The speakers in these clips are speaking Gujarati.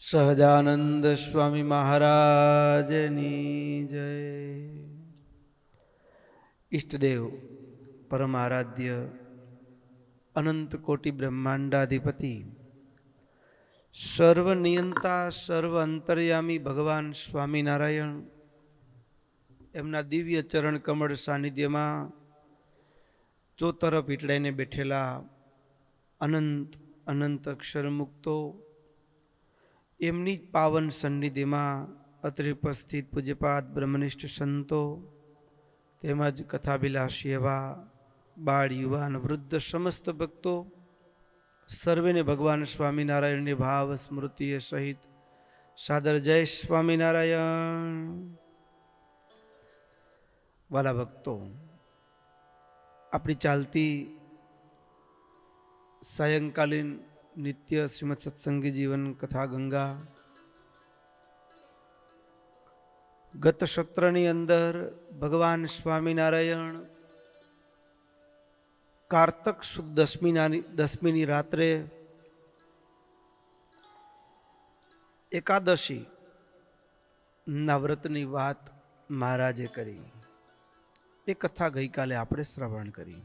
સહજાનંદ સ્વામી મહારાજની જય. ઈષ્ટદેવ પરમ આરાધ્ય અનંત કોટી બ્રહ્માંડાધિપતિ સર્વનિયંતા સર્વ અંતર્યામી ભગવાન સ્વામિનારાયણ એમના દિવ્ય ચરણ કમળ સાનિધ્યમાં ચોતરફ વીટળાઈને બેઠેલા અનંત અનંત અક્ષર મુક્તો, એમની જ પાવન સન્નિધિમાં અત્રે ઉપસ્થિત પૂજ્યપાદ બ્રહ્મનિષ્ઠ સંતો તેમજ કથાભિલાષી એવા બાળ યુવાન વૃદ્ધ સમસ્ત ભક્તો સર્વેને ભગવાન સ્વામિનારાયણની ભાવ સ્મૃતિએ સહિત સાદર જય સ્વામિનારાયણ. વાલા ભક્તો, આપણી ચાલતી સાયંકાલીન નિત્ય શ્રીમદ સત્સંગી જીવન કથા ગંગા ગત સત્રની અંદર ભગવાન સ્વામિનારાયણ કારતક સુદ દસમીની રાત્રે એકાદશી ના વ્રતની વાત મહારાજે કરી. એ કથા ગઈકાલે આપણે શ્રવણ કરી.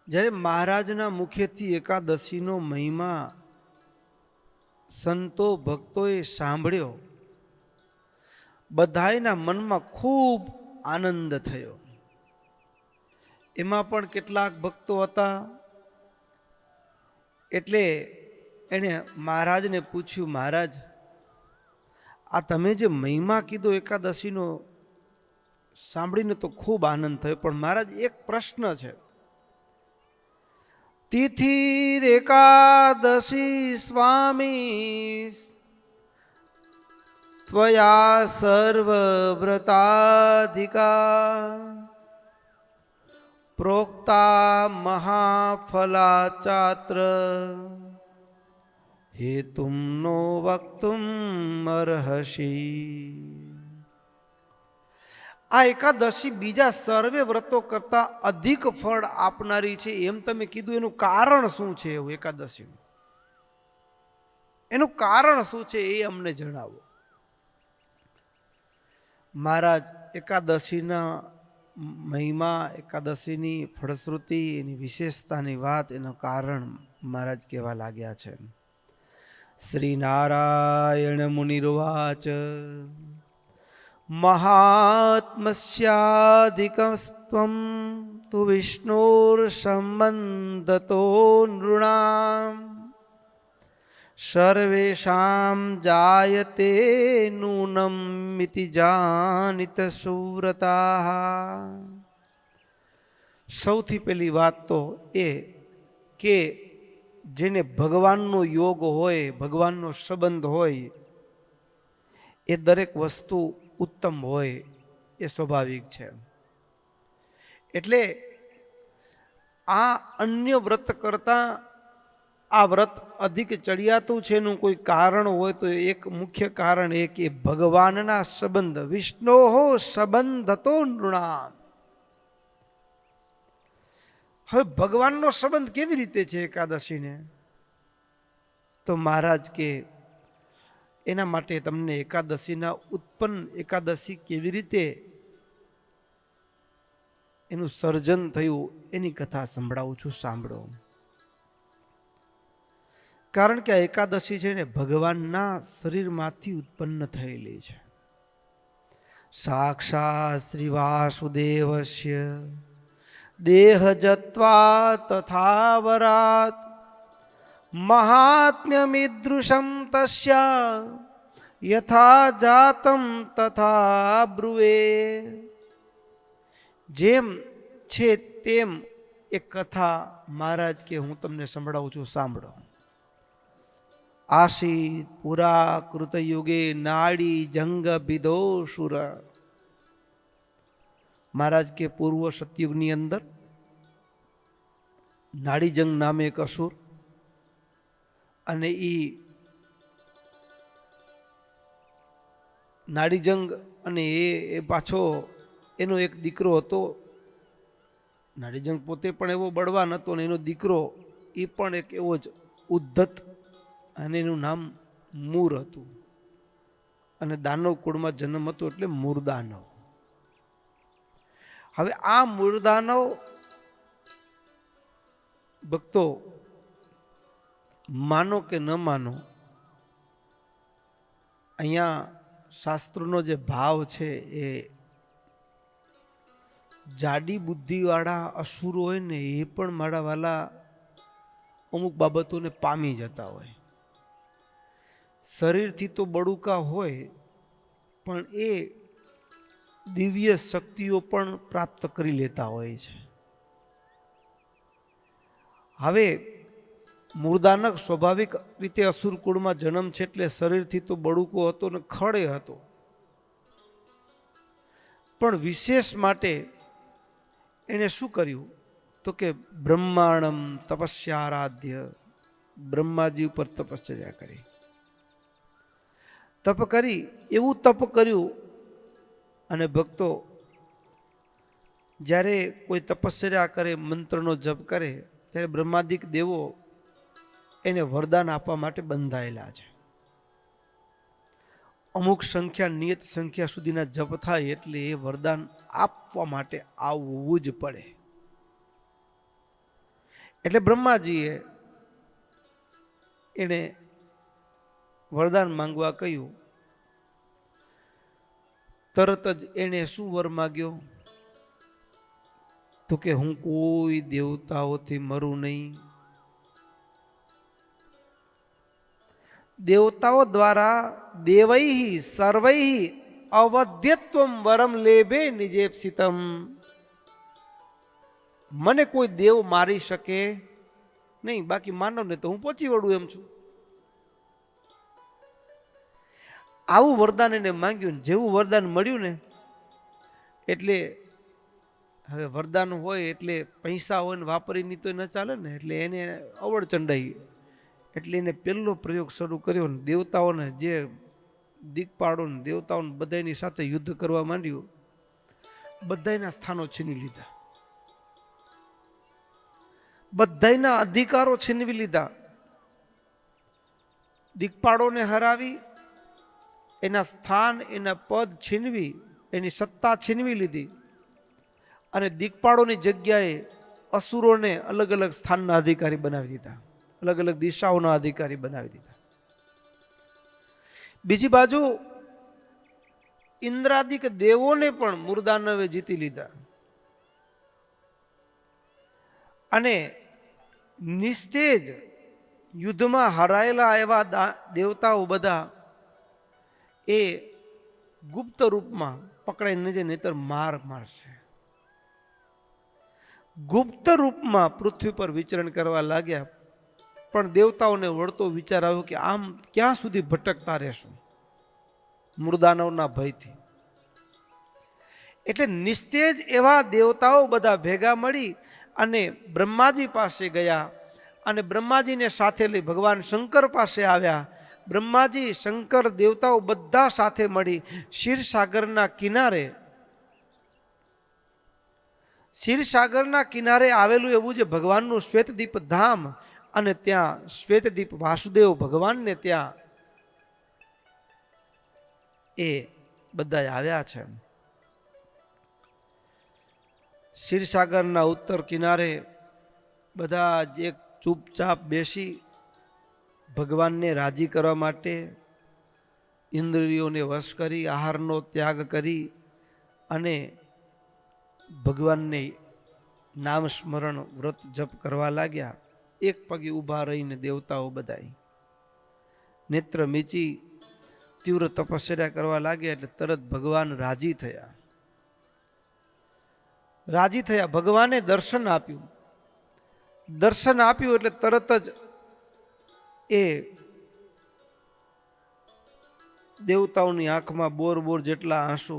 જ્યારે મહારાજના મુખેથી એકાદશીનો મહિમા સંતો ભક્તોએ સાંભળ્યો, બધાયના મનમાં ખૂબ આનંદ થયો. એમાં પણ કેટલાક ભક્તો હતા એટલે એણે મહારાજને પૂછ્યું, મહારાજ આ તમે જે મહિમા કીધો એકાદશીનો સાંભળીને તો ખૂબ આનંદ થયો, પણ મહારાજ એક પ્રશ્ન છે. તિથિ એકાદશી સ્વામી ત્વયા સર્વ વ્રતાધિકા પ્રોક્તા મહાફલાચાત્ર હેતુમ નો વક્તુમ અર્હસી. આ એકાદશી બીજા સર્વે વ્રતો કરતા અધિક ફળ આપનારી છે એમ તમે કીધું, એનું કારણ શું છે? એવું એકાદશી એનું કારણ શું છે એ અમને જણાવો. મહારાજ એકાદશીના મહિમા, એકાદશીની ફળશ્રુતિ, એની વિશેષતાની વાત, એનું કારણ મહારાજ કહેવા લાગ્યા છે. શ્રી નારાયણ મુનિર્વાચ મહાત્મસ્યાધિકસ્ત્વં તુ વિષ્ણોર્સંબંધતો નૃણાં સર્વેષાં જાયતે નૂનમ ઇતિ જાનિત સુરતાઃ. સૌથી પહેલી વાત તો એ કે જેને ભગવાનનો યોગ હોય, ભગવાનનો સંબંધ હોય, એ દરેક વસ્તુ ઉત્તમ હોય એ સ્વાભાવિક છે. એટલે આ અન્ય વ્રત કરતા આ વ્રત અધિક ચડિયાતું છે. એનું કોઈ કારણ હોય તો એક મુખ્ય કારણ એ કે ભગવાનના સંબંધ, વિષ્ણોહો સંબંધતો નૃણામ. હવે ભગવાનનો સંબંધ કેવી રીતે છે એકાદશીને? તો મહારાજ કે એના માટે તમને એકાદશીના ઉત્પન્ન, એકાદશી કેવી રીતે એનું સર્જન થયું એની કથા સંભળાવું છું, સાંભળો. કારણ કે આ એકાદશી છે ને ભગવાનના શરીરમાંથી ઉત્પન્ન થયેલી છે. સાક્ષાત શ્રી વાસુદેવસ્ય દેહ જત્વા તથાવરાત મહાત્મ્યમીદૃશમ તસ્યા યથા જાતમ તથા બ્રુવે. જેમ છે તેમ એક કથા મહારાજ કે હું તમને સંભળાવું છું, સાંભળો. આશીત પુરા કૃતયુગે નાડી જંગ બિદો સુર. મહારાજ કે પૂર્વ સતયુગની અંદર નાડીજંગ નામે એક અસુર, અને એ નાડીજંગ અને એ પાછો એનો એક દીકરો હતો. નાડીજંગ પોતે પણ એવો બળવાન હતો ને એનો દીકરો એ પણ એક એવો જ ઉદ્ધત અને એનું નામ મૂર હતું અને દાનવ કુળમાં જન્મ હતો એટલે મૂરદાનવ. હવે આ મૂરદાનવ ભક્તો માનો કે ન માનો, અહીંયા શાસ્ત્રનો જે ભાવ છે એ જાડી બુદ્ધિવાળા અસુરો હોય ને એ પણ મારા વાલા અમુક બાબતોને પામી જતા હોય. શરીરથી તો બડુકા હોય પણ એ દિવ્ય શક્તિઓ પણ પ્રાપ્ત કરી લેતા હોય છે. હવે મૂરદાનક સ્વાભાવિક રીતે અસુર કુળમાં જન્મ છે એટલે શરીરથી તો બડુકો હતો ને ખડે હતો, પણ વિશેષ માટે એને શું કર્યું તો કે બ્રહ્માણમ તપસ્યારાધ્ય, બ્રહ્માજી ઉપર તપશ્ચર્યા કરી. તપ કરી, એવું તપ કર્યું. અને ભક્તો જ્યારે કોઈ તપશ્ચર્યા કરે, મંત્રનો જપ કરે, ત્યારે બ્રહ્માદિક દેવો એને વરદાન આપવા માટે બંધાયેલા છે. અમુક સંખ્યા, નિયત સંખ્યા સુધીના જપ થાય એટલે એ વરદાન આપવા માટે આવવું જ પડે. એટલે બ્રહ્માજીએ એને વરદાન માંગવા કહ્યું. તરત જ એને શું વર માગ્યો તો કે હું કોઈ દેવતાઓથી મરું નહીં. દેવતાઓ દ્વારા દેવૈ સર્વૈ અવધ્યત્વમ વરમ લેભે નિજેપ્સિતમ. મને કોઈ દેવ મારી શકે નહીં, બાકી માનવને તો હું પહોંચી વળું એમ છું. આવું વરદાન એને માંગ્યું. જેવું વરદાન મળ્યું ને એટલે હવે વરદાન હોય એટલે પૈસા હોય ને વાપરીની તો ન ચાલે ને, એટલે એને અવળ ચંડાઈ. એટલે એને પહેલો પ્રયોગ શરૂ કર્યો ને દેવતાઓને, જે દિક્પાળો ને દેવતાઓને બધાની સાથે યુદ્ધ કરવા માંડ્યું. બધાના સ્થાનો છીનવી લીધા, બધાના અધિકારો છીનવી લીધા. દિક્પાળોને હરાવી, એના સ્થાન, એના પદ છીનવી, એની સત્તા છીનવી લીધી. અને દિક્પાળોની જગ્યાએ અસુરોને અલગ અલગ સ્થાનના અધિકારી બનાવી દીધા, અલગ અલગ દિશાઓના અધિકારી બનાવી દીધા. બીજી બાજુ ઇન્દ્રાદિક દેવોને પણ મૂરદાનવે જીતી લીધા. અને નિસ્તેજ યુદ્ધમાં હરાયેલા એવા દેવતાઓ બધા એ ગુપ્ત રૂપમાં પકડાઈને જે નહીતર માર મારશે, ગુપ્ત રૂપમાં પૃથ્વી પર વિચરણ કરવા લાગ્યા. પણ દેવતાઓને વળતો વિચાર આવ્યો કે આમ ક્યાં સુધી ભટકતા રહેશું મૂરદાનવના ભયથી. એટલે નિસ્તેજ એવા દેવતાઓ બધા ભેગા મળી અને બ્રહ્માજી પાસે ગયા. અને બ્રહ્માજીને સાથે લઈ ભગવાન શંકર પાસે આવ્યા. બ્રહ્માજી, શંકર, દેવતાઓ બધા સાથે મળી ક્ષીરસાગરના કિનારે, ક્ષીરસાગરના કિનારે આવેલું એવું જે ભગવાનનું શ્વેતદીપ ધામ, અને ત્યાં શ્વેતદીપ વાસુદેવ ભગવાનને ત્યાં એ બધા આવ્યા છે. ક્ષીરસાગરના ઉત્તર કિનારે બધા જ એક ચૂપચાપ બેસી ભગવાનને રાજી કરવા માટે ઇન્દ્રિયોને વશ કરી, આહારનો ત્યાગ કરી અને ભગવાનને નામ સ્મરણ, વ્રત જપ કરવા લાગ્યા. એક પગે ઊભા રહીને દેવતાઓ બધાય નેત્ર મીચી તીવ્ર તપસ્યા કરવા લાગ્યા. એટલે તરત ભગવાન રાજી થયા. રાજી થયા, ભગવાને દર્શન આપ્યું. દર્શન આપ્યું એટલે તરત જ એ દેવતાઓની આંખમાં બોર બોર જેટલા આંસુ.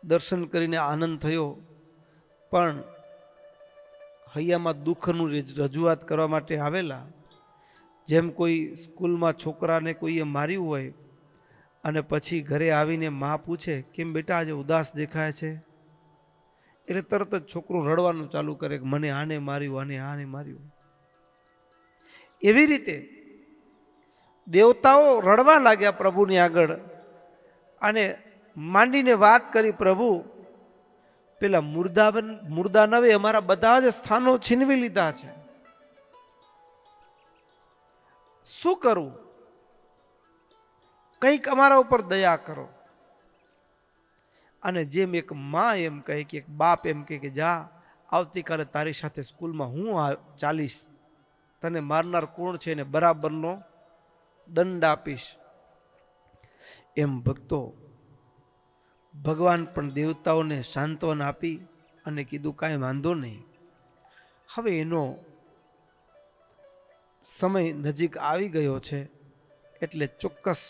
દર્શન કરીને આનંદ થયો, પણ હૈયામાં દુઃખનું રજૂઆત કરવા માટે આવેલા. જેમ કોઈ સ્કૂલમાં છોકરાને કોઈએ માર્યું હોય અને પછી ઘરે આવીને માં પૂછે કેમ બેટા આજે ઉદાસ દેખાય છે, એટલે તરત જ છોકરો રડવાનું ચાલુ કરે કે મને આને માર્યું, આને માર્યું. એવી રીતે દેવતાઓ રડવા લાગ્યા પ્રભુની આગળ અને માંડીને વાત કરી, પ્રભુ પેલા મુર્દાનવે અમારા બધા જ સ્થાનો છીનવી લીધા છે, શું કરું? કંઈક અમારા ઉપર દયા કરો. અને જેમ એક માં એમ કહે કે એક બાપ એમ કહે કે જા, આવતીકાલે તારી સાથે સ્કૂલમાં હું ચાલીશ, તને મારનાર કોણ છે એને બરાબરનો દંડ આપીશ. એમ ભક્તો ભગવાન પણ દેવતાઓને સાંત્વના આપી અને કીધું કાંઈ વાંધો નહીં, હવે એનો સમય નજીક આવી ગયો છે એટલે ચોક્કસ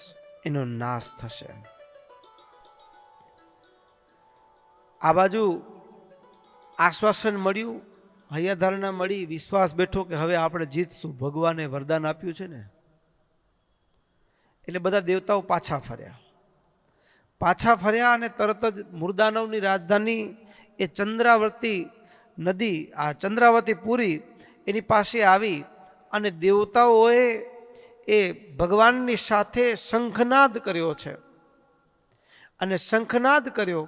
એનો નાશ થશે. આ બાજુ આશ્વાસન મળ્યું, હૈયાધારણા મળી, વિશ્વાસ બેઠો કે હવે આપણે જીતશું, ભગવાને વરદાન આપ્યું છે ને. એટલે બધા દેવતાઓ પાછા ફર્યા અને તરત જ મુર્દાનવની રાજધાની એ ચંદ્રાવતી નદી, આ ચંદ્રાવતી પુરી એની પાસે આવી અને દેવતાઓએ એ ભગવાનની સાથે શંખનાદ કર્યો છે. અને શંખનાદ કર્યો,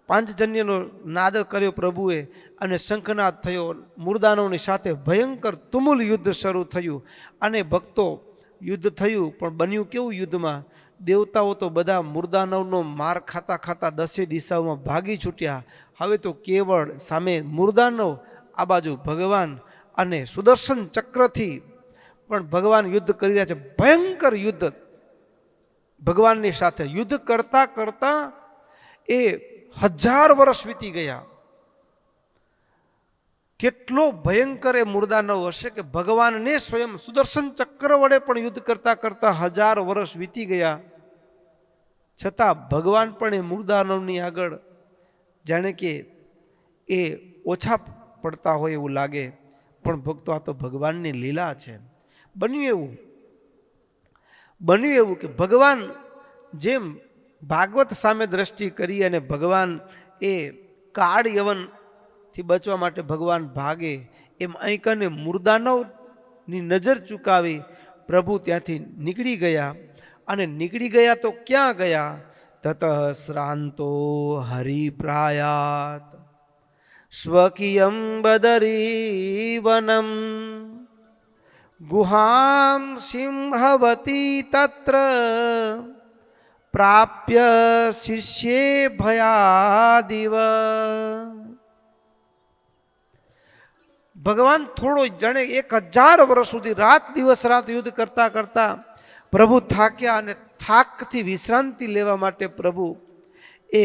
પાંચજન્યનો નાદ કર્યો પ્રભુએ, અને શંખનાદ થયો. મુર્દાનવની સાથે ભયંકર તુમુલ યુદ્ધ શરૂ થયું. અને ભક્તો યુદ્ધ થયું, પણ બન્યું કેવું યુદ્ધમાં? દેવતાઓ તો બધા મુર્દાનવનો માર ખાતા ખાતા દસે દિશાઓમાં ભાગી છૂટ્યા. હવે તો કેવળ સામે મુર્દાનવ, આ બાજુ ભગવાન, અને સુદર્શન ચક્રથી પણ ભગવાન યુદ્ધ કરી રહ્યા છે. ભયંકર યુદ્ધ ભગવાનની સાથે યુદ્ધ કરતા કરતા એ 1000 વર્ષ વીતી ગયા. કેટલો ભયંકર એ મુર્દાનવ હશે કે ભગવાનને સ્વયં સુદર્શન ચક્ર વડે પણ યુદ્ધ કરતા કરતા 1000 વર્ષ વીતી ગયા. છતાં ભગવાન પણ એ મુર્દાનવની આગળ જાણે કે એ ઓછા પડતા હોય એવું લાગે. પણ ભક્તો આ તો ભગવાનની લીલા છે. બન્યું એવું કે ભગવાન જેમ ભાગવત સામે દ્રષ્ટિ કરી અને ભગવાન એ કાળ યવનથી બચવા માટે ભગવાન ભાગે, એમ અહીં કને મુર્દાનવની નજર ચૂકાવી પ્રભુ ત્યાંથી નીકળી ગયા. અને નીકળી ગયા તો ક્યાં ગયા? તત શ્રાંતો હરિપ્રાયાત સ્વકીયમ બદરી વનમ ગુહામ સિંહવતી તત્ર પ્રાપ્ય શિષ્યે ભયાદિવ. ભગવાન થોડો જાણે 1000 વર્ષ સુધી રાત દિવસ રાત યુદ્ધ કરતા કરતા પ્રભુ થાક્યા અને થાકથી વિશ્રાંતિ લેવા માટે પ્રભુ એ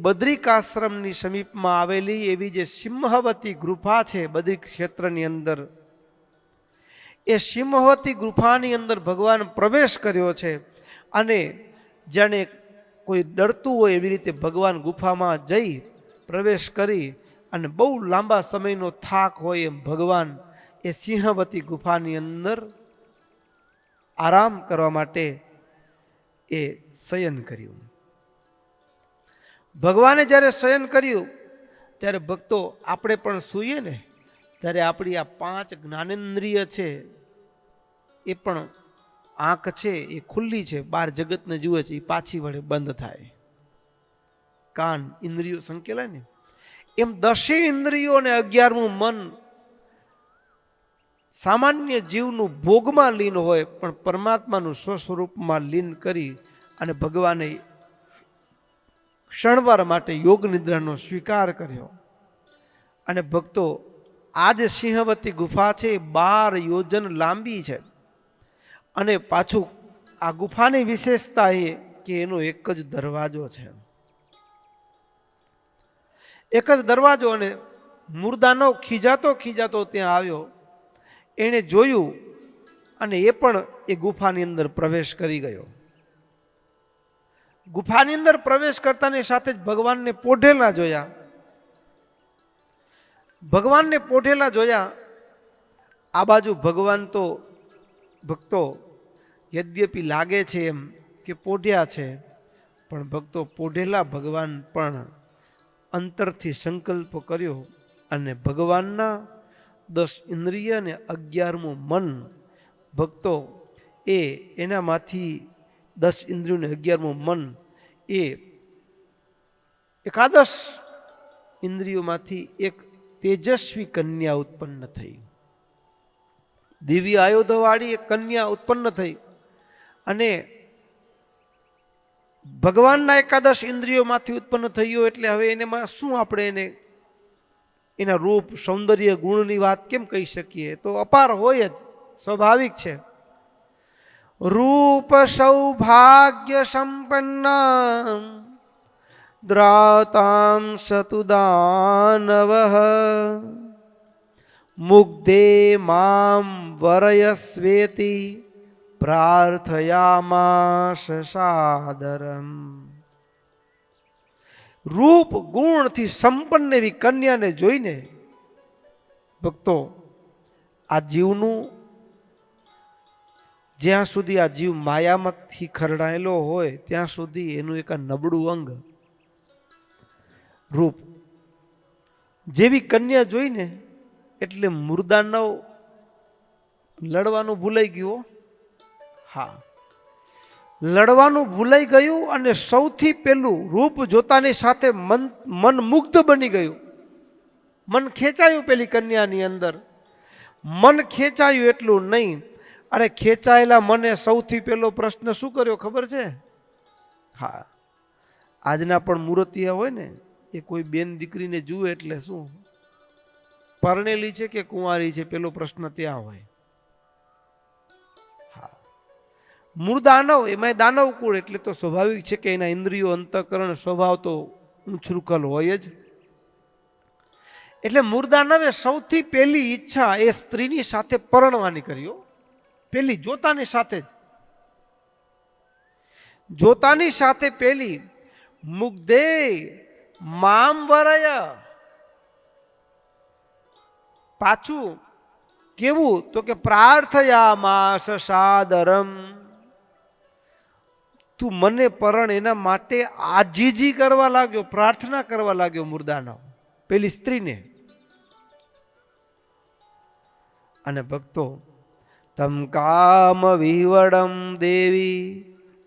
બદ્રિકાશ્રમની સમીપમાં આવેલી એવી જે સિંહવતી ગુફા છે બદ્રિક ક્ષેત્રની અંદર, એ સિંહવતી ગુફાની અંદર ભગવાન પ્રવેશ કર્યો છે. અને જાણે કોઈ ડરતું હોય એવી રીતે ભગવાન ગુફામાં જઈ પ્રવેશ કરી અને બહુ લાંબા સમયનો થાક હોય એમ ભગવાન એ સિંહવતી ગુફાની અંદર આરામ કરવા માટે એ શયન કર્યું. ભગવાને જ્યારે શયન કર્યું ત્યારે ભક્તો આપણે પણ સૂઈએ ને ત્યારે આપણી આ 5 જ્ઞાનેન્દ્રિય છે એ પણ આંખ છે એ ખુલ્લી છે, બહાર જગતને જુએ છે, એ પાછી વડે બંધ થાય. કાન ઇન્દ્રિયો સંકેલાય ને એમ 10 ઇન્દ્રિયો અને 11મું મન સામાન્ય જીવનું ભોગમાં લીન હોય પણ પરમાત્માનું સ્વસ્વરૂપમાં લીન કરી અને ભગવાને ક્ષણવાર માટે યોગ નિદ્રાનો સ્વીકાર કર્યો. અને ભક્તો આ જે સિંહવતી ગુફા છે 12 યોજન લાંબી છે. અને પાછું આ ગુફાની વિશેષતા એ કે એનો એક જ દરવાજો છે, એક જ દરવાજો. અને મુર્દાનવ ખીજાતો ત્યાં આવ્યો, એણે જોયું અને એ પણ એ ગુફાની અંદર પ્રવેશ કરી ગયો. ગુફાની અંદર પ્રવેશ કરતાની સાથે જ ભગવાનને પોઢેલા જોયા. આ બાજુ ભગવાન તો ભક્તો યદ્યપિ લાગે છે એમ કે પોઢ્યા છે, પણ ભક્તો પોઢેલા ભગવાન પણ અંતરથી સંકલ્પ કર્યો અને ભગવાનના 10 ઇન્દ્રિય અને 11મું મન ભક્તો એ એનામાંથી 10 ઇન્દ્રિયોને 11મું મન એ એકાદશ ઇન્દ્રિયોમાંથી એક તેજસ્વી કન્યા ઉત્પન્ન થઈ, દિવ્ય આયુધવાળી એક કન્યા ઉત્પન્ન થઈ. અને ભગવાનના એકાદશ ઇન્દ્રિયોમાંથી ઉત્પન્ન થયો એટલે હવે એનામાં શું આપણે એને એના રૂપ સૌંદર્ય ગુણની વાત કેમ કહી શકીએ? તો અપાર હોય જ, સ્વાભાવિક છે. રૂપ સૌભાગ્ય સંપન્ના દ્રાતામ સતુદાનવ મુગ્ધે મામ વરયસ્વેતિ પ્રાર્થયામાસ સાદરમ. રૂપ ગુણથી સંપન્ન એવી કન્યાને જોઈને ભક્તો આ જીવનું, જ્યાં સુધી આ જીવ માયામાંથી ખરડાયેલો હોય ત્યાં સુધી એનું એક નબળું અંગ રૂપ. જેવી કન્યા જોઈને એટલે મુર્દાનવ લડવાનું ભૂલાઈ ગયું. હા, લડવાનું ભૂલાઈ ગયું અને સૌથી પહેલું રૂપ જોતાની સાથે મન મુગ્ધ બની ગયું. મન ખેંચાયું પેલી કન્યાની અંદર. મન ખેંચાયું એટલું નહીં, અરે ખેંચાયેલા મને સૌથી પહેલો પ્રશ્ન શું કર્યો ખબર છે? હા, આજના પણ મૂર્તિયા હોય ને, એ કોઈ બેન દીકરીને જુએ એટલે શું પરણેલી છે કે કુંવારી છે, પેલો પ્રશ્ન ત્યાં હોય. મૂળદાનવ, એમાં દાનવ કુળ એટલે તો સ્વાભાવિક છે કે એના ઇન્દ્રિયો અંતઃકરણ સ્વભાવ તો ઉછૃખલ હોય જ. એટલે મૂળદાનવે સૌથી પહેલી ઈચ્છા એ સ્ત્રીની સાથે પરણવાની કર્યો. પેલી જોતાની સાથે જ, જોતાની સાથે પેલી મુગ્ધે મામ વરય. પાછું કેવું તો કે પ્રાર્થયામાસ સાદરમ. તું મને પરણ એના માટે આજીજી કરવા લાગ્યો, પ્રાર્થના કરવા લાગ્યો મૂર્દાનવ પેલી સ્ત્રીને. અને ભક્તો તમ કામ વિવડમ દેવી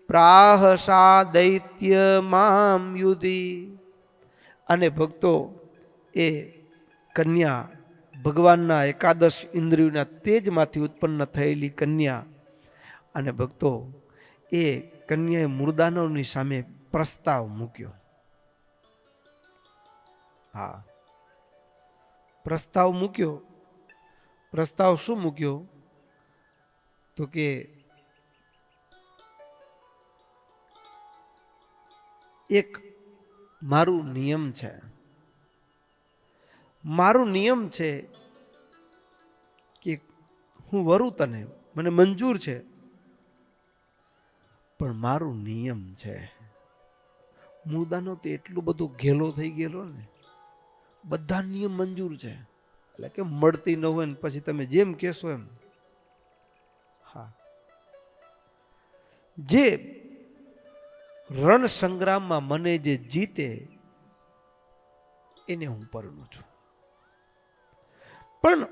પ્રાહસા દૈત્ય મામ યુધી. અને ભક્તો એ કન્યા ભગવાનના એકાદશ ઇન્દ્રિયોના તેજમાંથી ઉત્પન્ન થયેલી કન્યા. અને ભક્તો એ કન્યાએ મૂર્દાનવની સામે પ્રસ્તાવ મૂક્યો. હા, પ્રસ્તાવ મૂક્યો. પ્રસ્તાવ શું મૂક્યો તો કે એક મારું નિયમ છે, મારું નિયમ છે કે હું વરું તને, મને મંજૂર છે, પણ મારું નિયમ છે. મૂર્દાનો તો એટલું બધું ઘેલો થઈ ગયેલો ને, બધા નિયમ મંજૂર છે, એટલે કે મળતી ન હોય ને પછી તમે જેમ કહેશો એમ. હા, જે રણ સંગ્રામમાં મને જે જીતે એને હું પરણું છું. પણ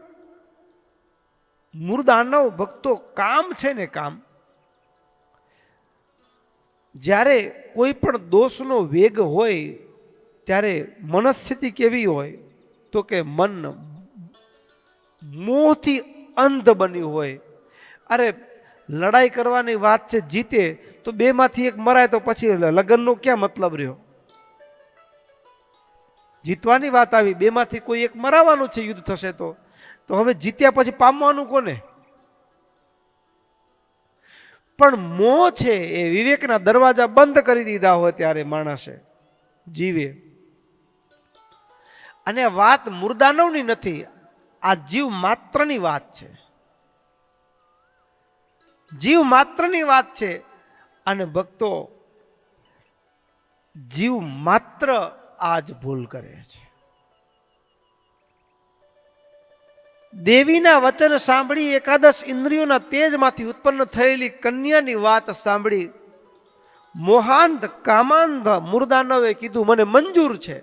મૂર્દાનવ ભક્તો કામ છે ને, કામ જ્યારે કોઈ પણ દોષનો વેગ હોય ત્યારે મનસ્થિતિ કેવી હોય તો કે મન મોહથી અંધ બન્યું હોય. અરે લડાઈ કરવાની વાત છે, જીતે તો બે માંથી એક મરાય તો પછી લગ્નનો ક્યાં મતલબ રહ્યો? જીતવાની વાત આવી, બે માંથી કોઈ એક મરાવાનું છે, યુદ્ધ થશે તો હવે જીત્યા પછી પામવાનું કોને? પણ મોહ છે એ વિવેકના દરવાજા બંધ કરી દીધા હોય ત્યારે માણસે જીવે. અને વાત મૂર્દાનવની નથી, આ જીવ માત્રની વાત છે, જીવ માત્રની વાત છે. અને ભક્તો જીવ માત્ર આજ ભૂલ કરે છે. દેવીના વચન સાંભળી એકાદશ ઇન્દ્રિયોના તેજમાંથી ઉત્પન્ન થયેલી કન્યાની વાત સાંભળી મોહાંધ કામાંધ મૂર્દાનવે કીધું મને મંજૂર છે,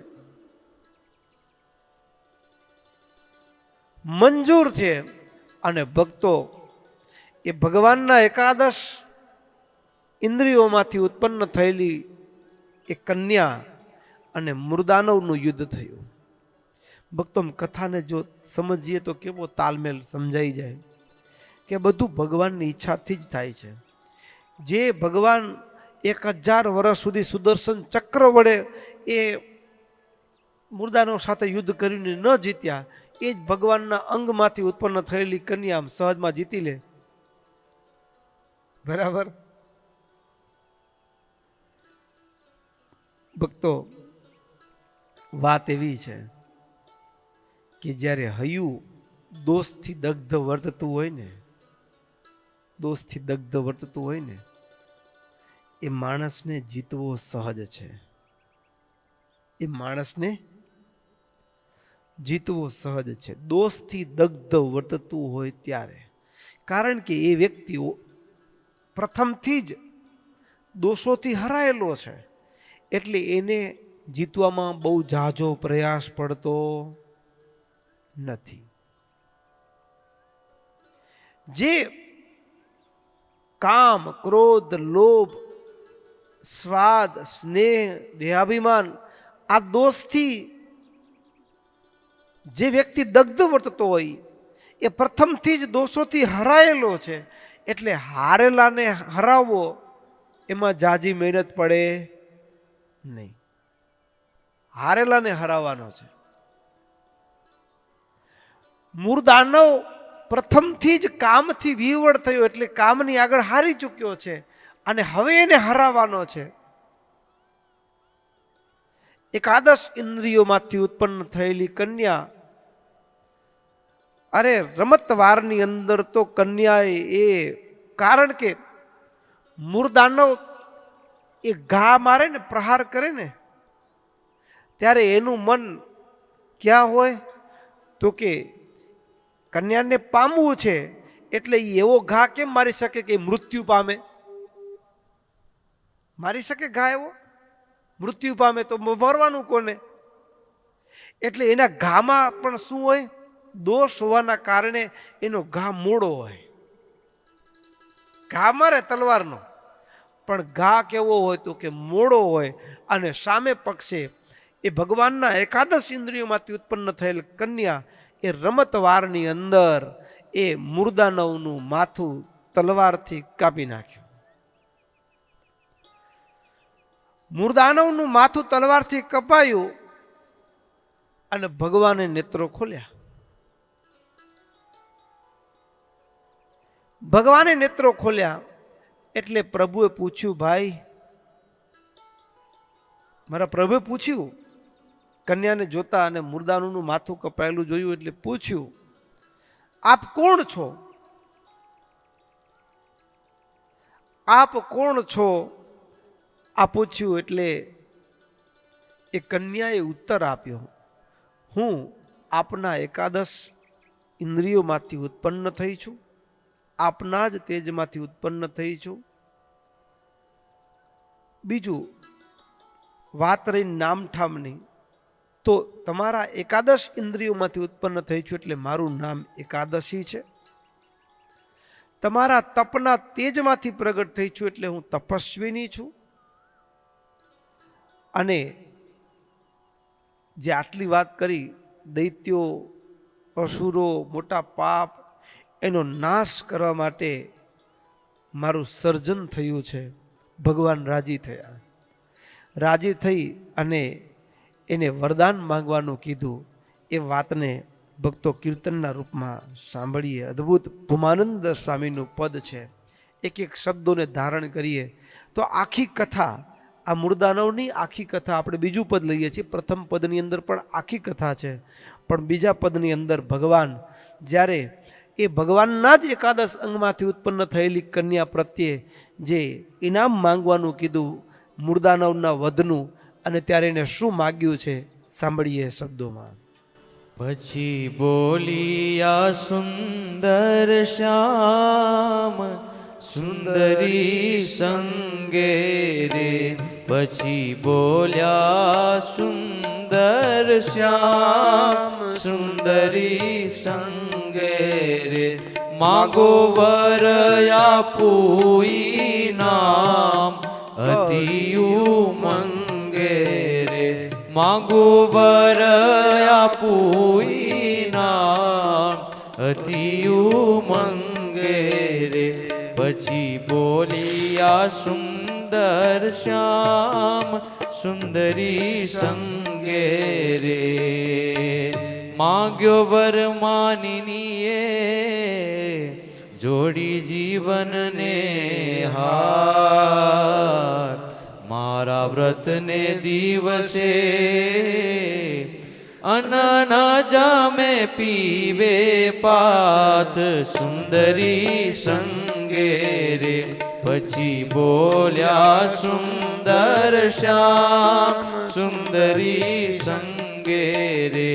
મંજૂર છે. અને ભક્તો એ ભગવાનના એકાદશ ઇન્દ્રિયોમાંથી ઉત્પન્ન થયેલી એ કન્યા અને મૃદાનવનું યુદ્ધ થયું. ભક્તો કથાને જો સમજીએ તો કેવો તાલમેલ સમજાઈ જાય કે બધું ભગવાનની ઈચ્છાથી જ થાય છે. જે ભગવાન 1000 વર્ષ સુધી સુદર્શન ચક્ર વડે એ મૃદાનવ સાથે યુદ્ધ કરીને ન જીત્યા, એ જ ભગવાનના અંગમાંથી ઉત્પન્ન થયેલી કન્યા સહજમાં જીતી લે. બરાબર. ભક્તો વાત એવી છે કે જ્યારે હૈયું દોષથી દગ્ધ વર્તતું હોય ને, દોષથી દગ્ધ વર્તતું હોય ને, એ માણસને જીતવો સહજ છે. એ માણસને જીતવો સહજ છે દોષથી દગ્ધ વર્તતું હોય ત્યારે. કારણ કે એ વ્યક્તિઓ પ્રથમથી જ દોષોથી હરાયેલો છે, એટલે એને જીતવામાં બહુ ઝાઝો પ્રયાસ પડતો નથી. જે કામ, ક્રોધ, લોભ, સ્વાદ, સ્નેહ, દેહાભિમાન આ દોષથી જે વ્યક્તિ દગ્ધ વર્તતો હોય એ પ્રથમથી જ દોષોથી હરાયેલો છે, એટલે હારેલાને હરાવવો એમાં જાજી મહેનત પડે નહીં. હારેલાને હરાવવાનો છે. મૂળદાનવ પ્રથમથી જ કામથી વિવળ થયો, એટલે કામની આગળ હારી ચૂક્યો છે અને હવે એને હરાવવાનો છે. એકાદશ ઇન્દ્રિયોમાંથી ઉત્પન્ન થયેલી કન્યા, અરે રમતવારની અંદર તો કન્યાએ એ, કારણ કે મૂળદાનવ એ ઘા મારે ને, પ્રહાર કરે ને, ત્યારે એનું મન ક્યાં હોય તો કે કન્યાને પામવું છે, એટલે એવો ઘા કેમ મારી શકે કે મૃત્યુ પામે? મારી શકે ઘા એવો? મૃત્યુ પામે તો મરવાનું કોને? એટલે એના ઘામાં પણ શું હોય? દોષ હોવાના કારણે એનો ઘા મોડો હોય. ઘા મારે તલવારનો, પણ ઘા કેવો હોય તો કે મોડો હોય. અને સામે પક્ષે એ ભગવાનના એકાદશ ઇન્દ્રિયોમાંથી ઉત્પન્ન થયેલ કન્યા એ રમતવારની અંદર એ મૂળદાનવનું માથું તલવારથી કાપી નાખ્યું. મૂળદાનવનું માથું તલવારથી કપાયું અને ભગવાને નેત્રો ખોલ્યા. ભગવાને નેત્રો ખોલ્યા એટલે પ્રભુએ પૂછ્યું, ભાઈ, મારા પ્રભુએ પૂછ્યું, કન્યાને જોતા અને મૂળદાનવનું માથું કપાયેલું જોયું એટલે પૂછ્યું, આપ કોણ છો? આપ કોણ છો? આ પૂછ્યું એટલે એ કન્યાએ ઉત્તર આપ્યો, હું આપના એકાદશ ઇન્દ્રિયોમાંથી ઉત્પન્ન થઈ છું, આપના જ તેજમાંથી ઉત્પન્ન થઈ છું. બીજું વાત રહી નામઠામની, તો તમારા એકાદશ ઇન્દ્રિયોમાંથી ઉત્પન્ન થઈ છું એટલે મારું નામ એકાદશી છે. તમારા તપના તેજમાંથી પ્રગટ થઈ છું એટલે હું તપસ્વીની છું. અને જે આટલી વાત કરી, દૈત્યો, અસુરો, મોટા પાપ, એનો નાશ કરવા માટે મારું સર્જન થયું છે. ભગવાન રાજી થયા. રાજી થઈ અને એને વરદાન માંગવાનું કીધું. એ વાતને ભક્તો કીર્તનના રૂપમાં સાંભળીએ. અદ્ભુત ભૂમાનંદ સ્વામીનું પદ છે. એક એક શબ્દોને ધારણ કરીએ તો આખી કથા, આ મૂળદાનવની આખી કથા, આપણે બીજું પદ લઈએ છીએ, પ્રથમ પદની અંદર પણ આખી કથા છે, પણ બીજા પદની અંદર ભગવાન જ્યારે એ ભગવાનના જ એકાદશ અંગમાંથી ઉત્પન્ન થયેલી કન્યા પ્રત્યે જે ઇનામ માંગવાનું કીધું મૂળદાનવના વધનું, અને ત્યારે એને શું માગ્યું છે સાંભળીએ શબ્દોમાં. પછી બોલિયા સુંદર શ્યામ સુંદરી સંગે રે, પછી બોલ્યા સુંદર શ્યામ સુંદરી સંગે રે, માગો વર આપુઈ નામ અતિ ઉમંગે રે માગો વર આપુઈ નામ અતિ ઉમંગે રે પછી બોલિયા સુંદર શ્યામ સુંદરી સંગે રે માગ્યો વર માનિનીએ જોડી જીવનને હાથ મારા વ્રતને દિવસે અન્ન ન જામે પીવે પાત સુંદરી સંગે રે પછી બોલ્યા સુંદર શ્યામ સુંદરી સંગે રે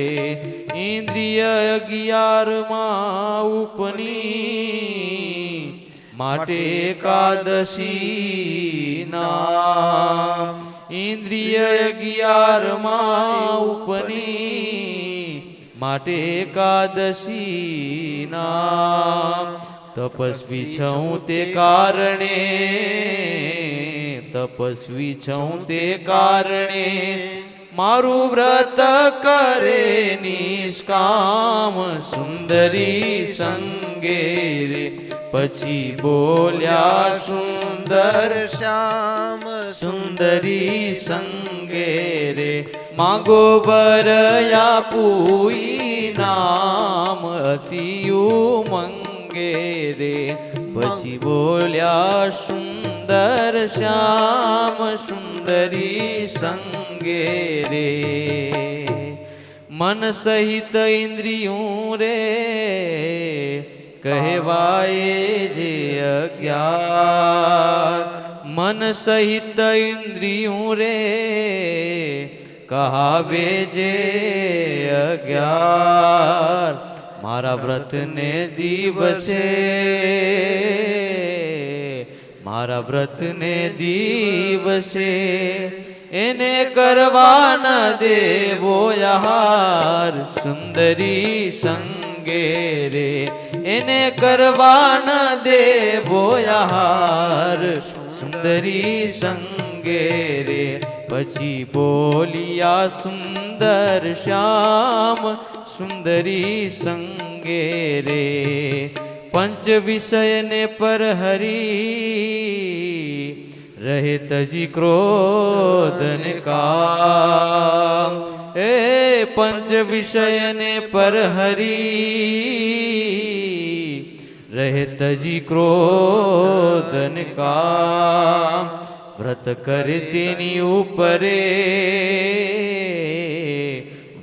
ઇન્દ્રિય 11 ઉપની માટે એકાદશી ના ઇન્દ્રિય 11 ઉપની માટે એકાદશી ના તપસ્વી છું તે કારણે તપસ્વી છું તે કારણે મારું વ્રત કરે નિષ્કામ સુંદરી સંગે રે પછી બોલ્યા સુંદર શ્યામ સુંદરી સંગે રે માગો વર આપુઈ નામ અતિ ઉમંગે રે પછી બોલ્યા સુંદર શ્યામ સુંદરી સંગે રે મન સહિત ઇન્દ્રિયું રે કહેવાય જે અજ્ઞાન મન સહિત ઇન્દ્રિયું રે કહાવે જે અજ્ઞાન મારા વ્રતને દિવસે મારા વ્રતને દિવસે એને કરવા ન દેવો યાર સુંદરી સંગે રે એને કરવા ન દેવો યાર સુંદરી સંગે રે પછી બોલિયા સુંદર શ્યામ સુંદરી સંગે રે પંચ વિષયને પર હરી રહે તજી ક્રોધ ને કામ એ પંચ વિષયને પર હરી રહે તજી ક્રોધ ને કામ વ્રત કરે તેની ઉપરે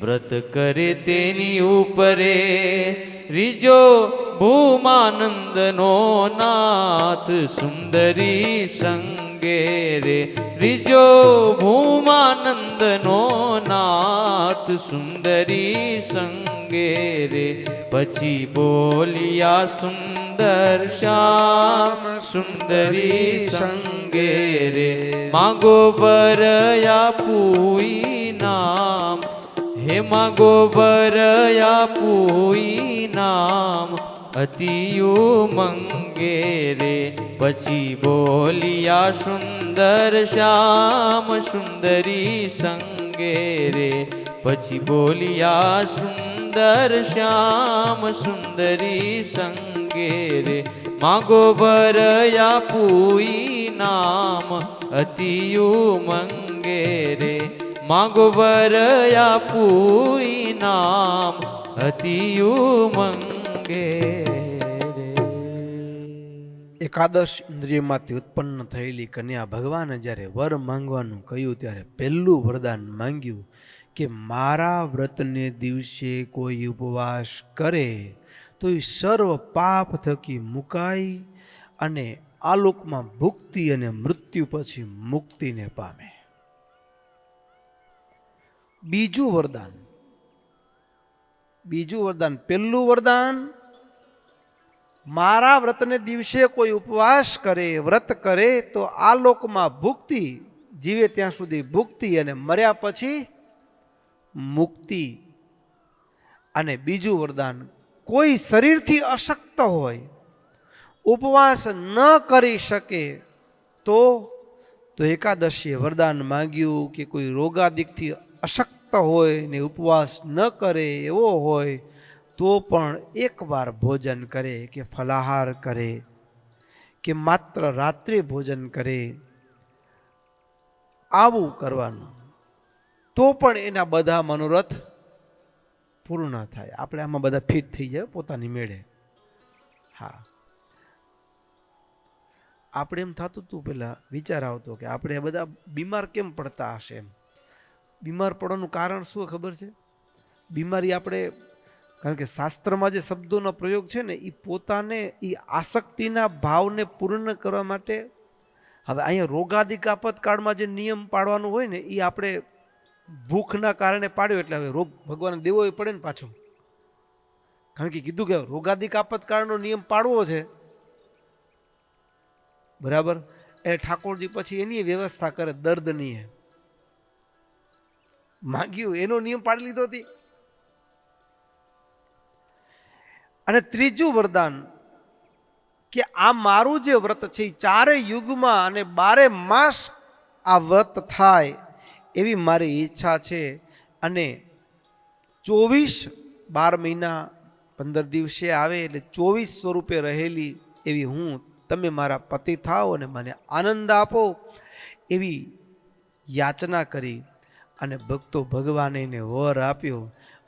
વ્રત કરે તેની ઉપરે રીજો ભૂમાનંદનો નાથ સુંદરી સંગે રે રીજો ભૂમાનંદનો નાથ સુંદરી સંગે રે પછી બોલિયા સુંદર શ્યામ સુંદરી સંગે રે માગો વર આપુઈ નામ હે માગો વર આપુઈ નામ અતિ ઉમંગે રે પછી બોલિયા સુંદર શ્યામ સુંદરી સંગે રે પછી બોલિયા સુંદર શ્યામ સુંદરી સંગે રે માગો વર આપુઈ નામ અતિ ઉમંગે રે માગો વર આપુઈ નામ અતિ ઉમંગે રે એકાદશ ઇન્દ્રિયમાંથી ઉત્પન્ન થયેલી કન્યા ભગવાને જ્યારે વર માંગવાનું કહ્યું ત્યારે પહેલું વરદાન માંગ્યું કે મારા વ્રતને દિવસે કોઈ ઉપવાસ કરે તો એ સર્વ પાપ થકી મુકાઈ અને આલોકમાં ભુક્તિ અને મૃત્યુ પછી મુક્તિને પામે. બીજું વરદાન પહેલું વરદાન મારા વ્રતને દિવસે કોઈ ઉપવાસ કરે વ્રત કરે તો આ લોકમાં ભુક્તિ જીવે ત્યાં સુધી ભુક્તિ અને મર્યા પછી મુક્તિ. અને બીજું વરદાન કોઈ શરીરથી અશક્ત હોય, ઉપવાસ ન કરી શકે તો એકાદશીએ વરદાન માંગ્યું કે કોઈ રોગાદિકથી અશક્ત હોય ને ઉપવાસ ન કરે એવો હોય તો પણ એકવાર ભોજન કરે કે ફલાહાર કરે કે માત્ર રાત્રે ભોજન કરે, આવું કરવાનું તો પણ એના બધા મનોરથ પૂર્ણ થાય. આપણે આમાં બધા ફિટ થઈ જાય પોતાની મેળે. હા, આપણે એમ થતું હતું પેલા વિચાર આવતો કે આપણે બધા બીમાર કેમ પડતા હશે. એમ બીમાર પડવાનું કારણ શું ખબર છે? બીમારી આપણે, કારણ કે શાસ્ત્રમાં જે શબ્દોનો પ્રયોગ છે ને એ પોતાને એ આસક્તિના ભાવને પૂર્ણ કરવા માટે. હવે અહીંયા રોગાદિક આપતકાળમાં જે નિયમ પાડવાનું હોય ને એ આપણે ભૂખના કારણે પાડ્યો એટલે હવે રોગ ભગવાન દેવો પડે ને પાછો. કારણ કે કીધું કે રોગાદિક આપતકાળનો નિયમ પાડવો છે, બરાબર, એ ઠાકોરજી પછી એની વ્યવસ્થા કરે દર્દની. માંગ્યું એનો નિયમ પાડી લીધો હતી. અને ત્રીજું વરદાન કે આ મારું જે વ્રત છે એ 4 યુગમાં અને 12 માસ આ વ્રત થાય એવી મારી ઈચ્છા છે. અને 12 મહિના 15 દિવસે આવે એટલે 24 સ્વરૂપે રહેલી એવી હું, તમે મારા પતિ થાઓ અને મને આનંદ આપો એવી યાચના કરી. અને ભક્તો ભગવાને એને વર આપ્યો.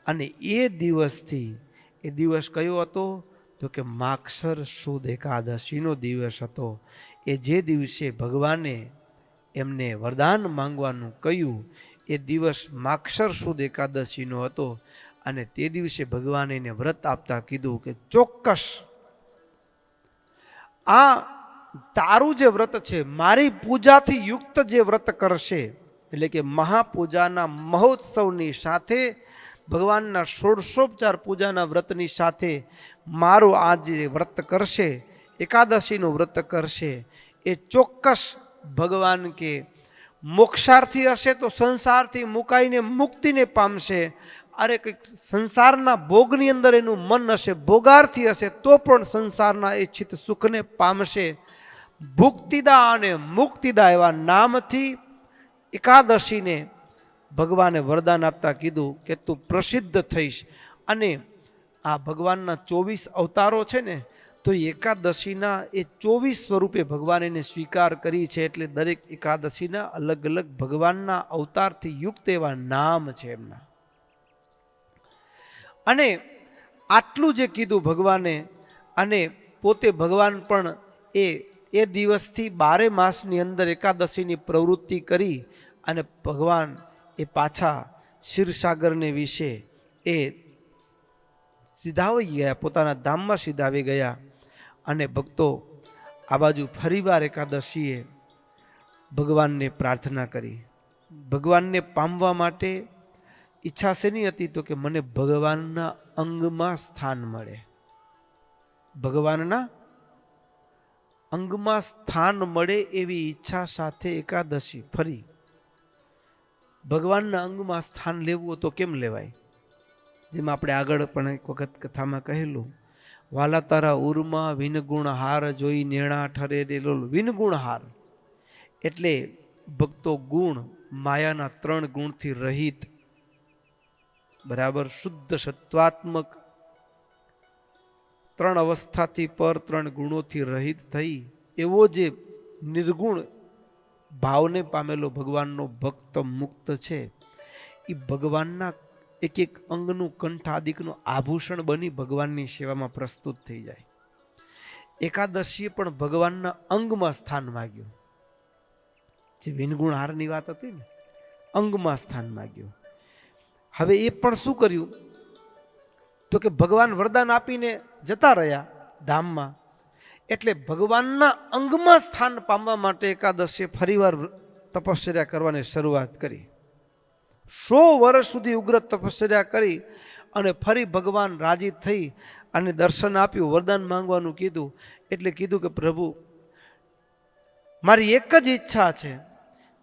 અને એ દિવસથી, એ દિવસ કયો હતો તો કે માગશર સુદ એકાદશીનો દિવસ હતો. એ જે દિવસે ભગવાને એમને વરદાન માંગવાનું કહ્યું એ દિવસ માગશર સુદ એકાદશીનો હતો. અને તે દિવસે ભગવાને એને વ્રત આપતા કીધું કે ચોક્કસ આ તારું જે વ્રત છે, મારી પૂજાથી યુક્ત જે વ્રત કરશે, એટલે કે મહાપૂજાના મહોત્સવની સાથે ભગવાનના ષોડશોપચાર પૂજાના વ્રતની સાથે મારું આ જે વ્રત કરશે, એકાદશીનું વ્રત કરશે, એ ચોક્કસ ભગવાન કે મોક્ષાર્થી હશે તો સંસારથી મુકાઈને મુક્તિને પામશે. અરે કંઈક સંસારના ભોગની અંદર એનું મન હશે, ભોગાર્થી હશે તો પણ સંસારના ઈચ્છિત સુખને પામશે. ભુક્તિદા અને મુક્તિદા એવા નામથી એકાદશીને ભગવાને વરદાન આપતા કીધું કે તું પ્રસિદ્ધ થઈશ. અને આ ભગવાનના 24 અવતારો છે ને, તો એકાદશીના એ 24 સ્વરૂપે ભગવાન એને સ્વીકાર કરી છે. એટલે દરેક એકાદશીના અલગ અલગ ભગવાનના અવતારથી યુક્ત એવા નામ છે એમના. અને આટલું જે કીધું ભગવાને, અને પોતે ભગવાન પણ એ દિવસથી 12 માસની અંદર એકાદશીની પ્રવૃત્તિ કરી અને ભગવાન એ પાછા ક્ષીરસાગરને વિશે એ સીધાવી ગયા, પોતાના ધામમાં સીધાવી ગયા. અને ભક્તો આ બાજુ ફરીવાર એકાદશીએ ભગવાનને પ્રાર્થના કરી. ભગવાનને પામવા માટે ઈચ્છા શેની હતી તો કે મને ભગવાનના અંગમાં સ્થાન મળે, ભગવાનના અંગમાં સ્થાન મળે એવી ઈચ્છા સાથે એકાદશી ફરી. ભગવાનના અંગમાં સ્થાન લેવું તો કેમ લેવાય? જેમ આપણે આગળ પણ એક વખત કથામાં કહેલું, વાલા તારા ઉરમાં વિનગુણ હાર જોઈ નેણા ઠરે રેલો. વિનગુણ હાર એટલે ભક્તો ગુણ, માયાના 3 ગુણથી રહિત, બરાબર, શુદ્ધ સત્વાત્મક 3 અવસ્થાથી પર 3 ગુણોથી રહિત થઈ એવો જે નિર્ગુણ ભાવને પામેલો ભગવાનનો ભક્ત મુક્ત છે, એ ભગવાનના એક એક અંગનું કંઠાદિકનું આભૂષણ બની ભગવાનની સેવામાં પ્રસ્તુત થઈ જાય. એકાદશીએ પણ ભગવાનના અંગમાં સ્થાન માગ્યું. જે વિનગુણ હારની વાત હતી ને, અંગમાં સ્થાન માગ્યું. હવે એ પણ શું કર્યું તો કે ભગવાન વરદાન આપીને જતા રહ્યા ધામમાં. એટલે ભગવાનના અંગમાં સ્થાન પામવા માટે એકાદશીએ ફરીવાર તપશ્ચર્યા કરવાની શરૂઆત કરી. 100 વર્ષ સુધી ઉગ્ર તપશ્ચર્યા કરી અને ફરી ભગવાન રાજી થઈ અને દર્શન આપ્યું, વરદાન માંગવાનું કીધું. એટલે કીધું કે પ્રભુ, મારી એક જ ઈચ્છા છે,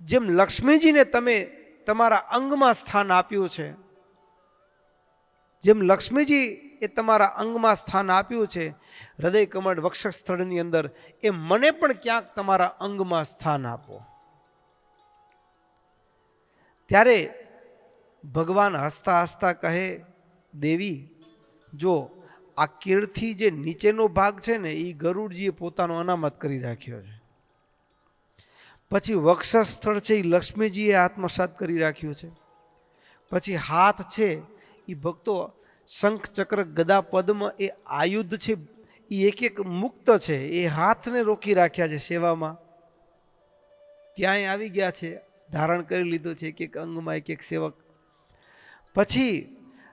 જેમ લક્ષ્મીજીને તમે તમારા અંગમાં સ્થાન આપ્યું છે, જેમ લક્ષ્મીજી એ તમારા અંગમાં સ્થાન આપ્યું છે, હૃદય કમળ વક્ષ સ્થળની અંદર, એ મને પણ ક્યાંક તમારા અંગમાં સ્થાન આપો. ત્યારે ભગવાન હસતા હસતા કહે, દેવી, જો આ કીર્તિ જે નીચેનો ભાગ છે ને એ ગરુડજીએ પોતાનો અનામત કરી રાખ્યો છે. પછી વક્ષસ્થળ છે એ લક્ષ્મીજીએ આત્મસાત કરી રાખ્યું છે. પછી હાથ છે એ ભક્તો શંખ ચક્ર ગદા પદ્મ એ આયુધ છે એ એક એક મુક્ત છે, એ હાથને રોકી રાખ્યા છે સેવામાં. ત્યાંય આવી ગયા છે, ધારણ કરી લીધો છે એક એક અંગમાં એક એક સેવક. પછી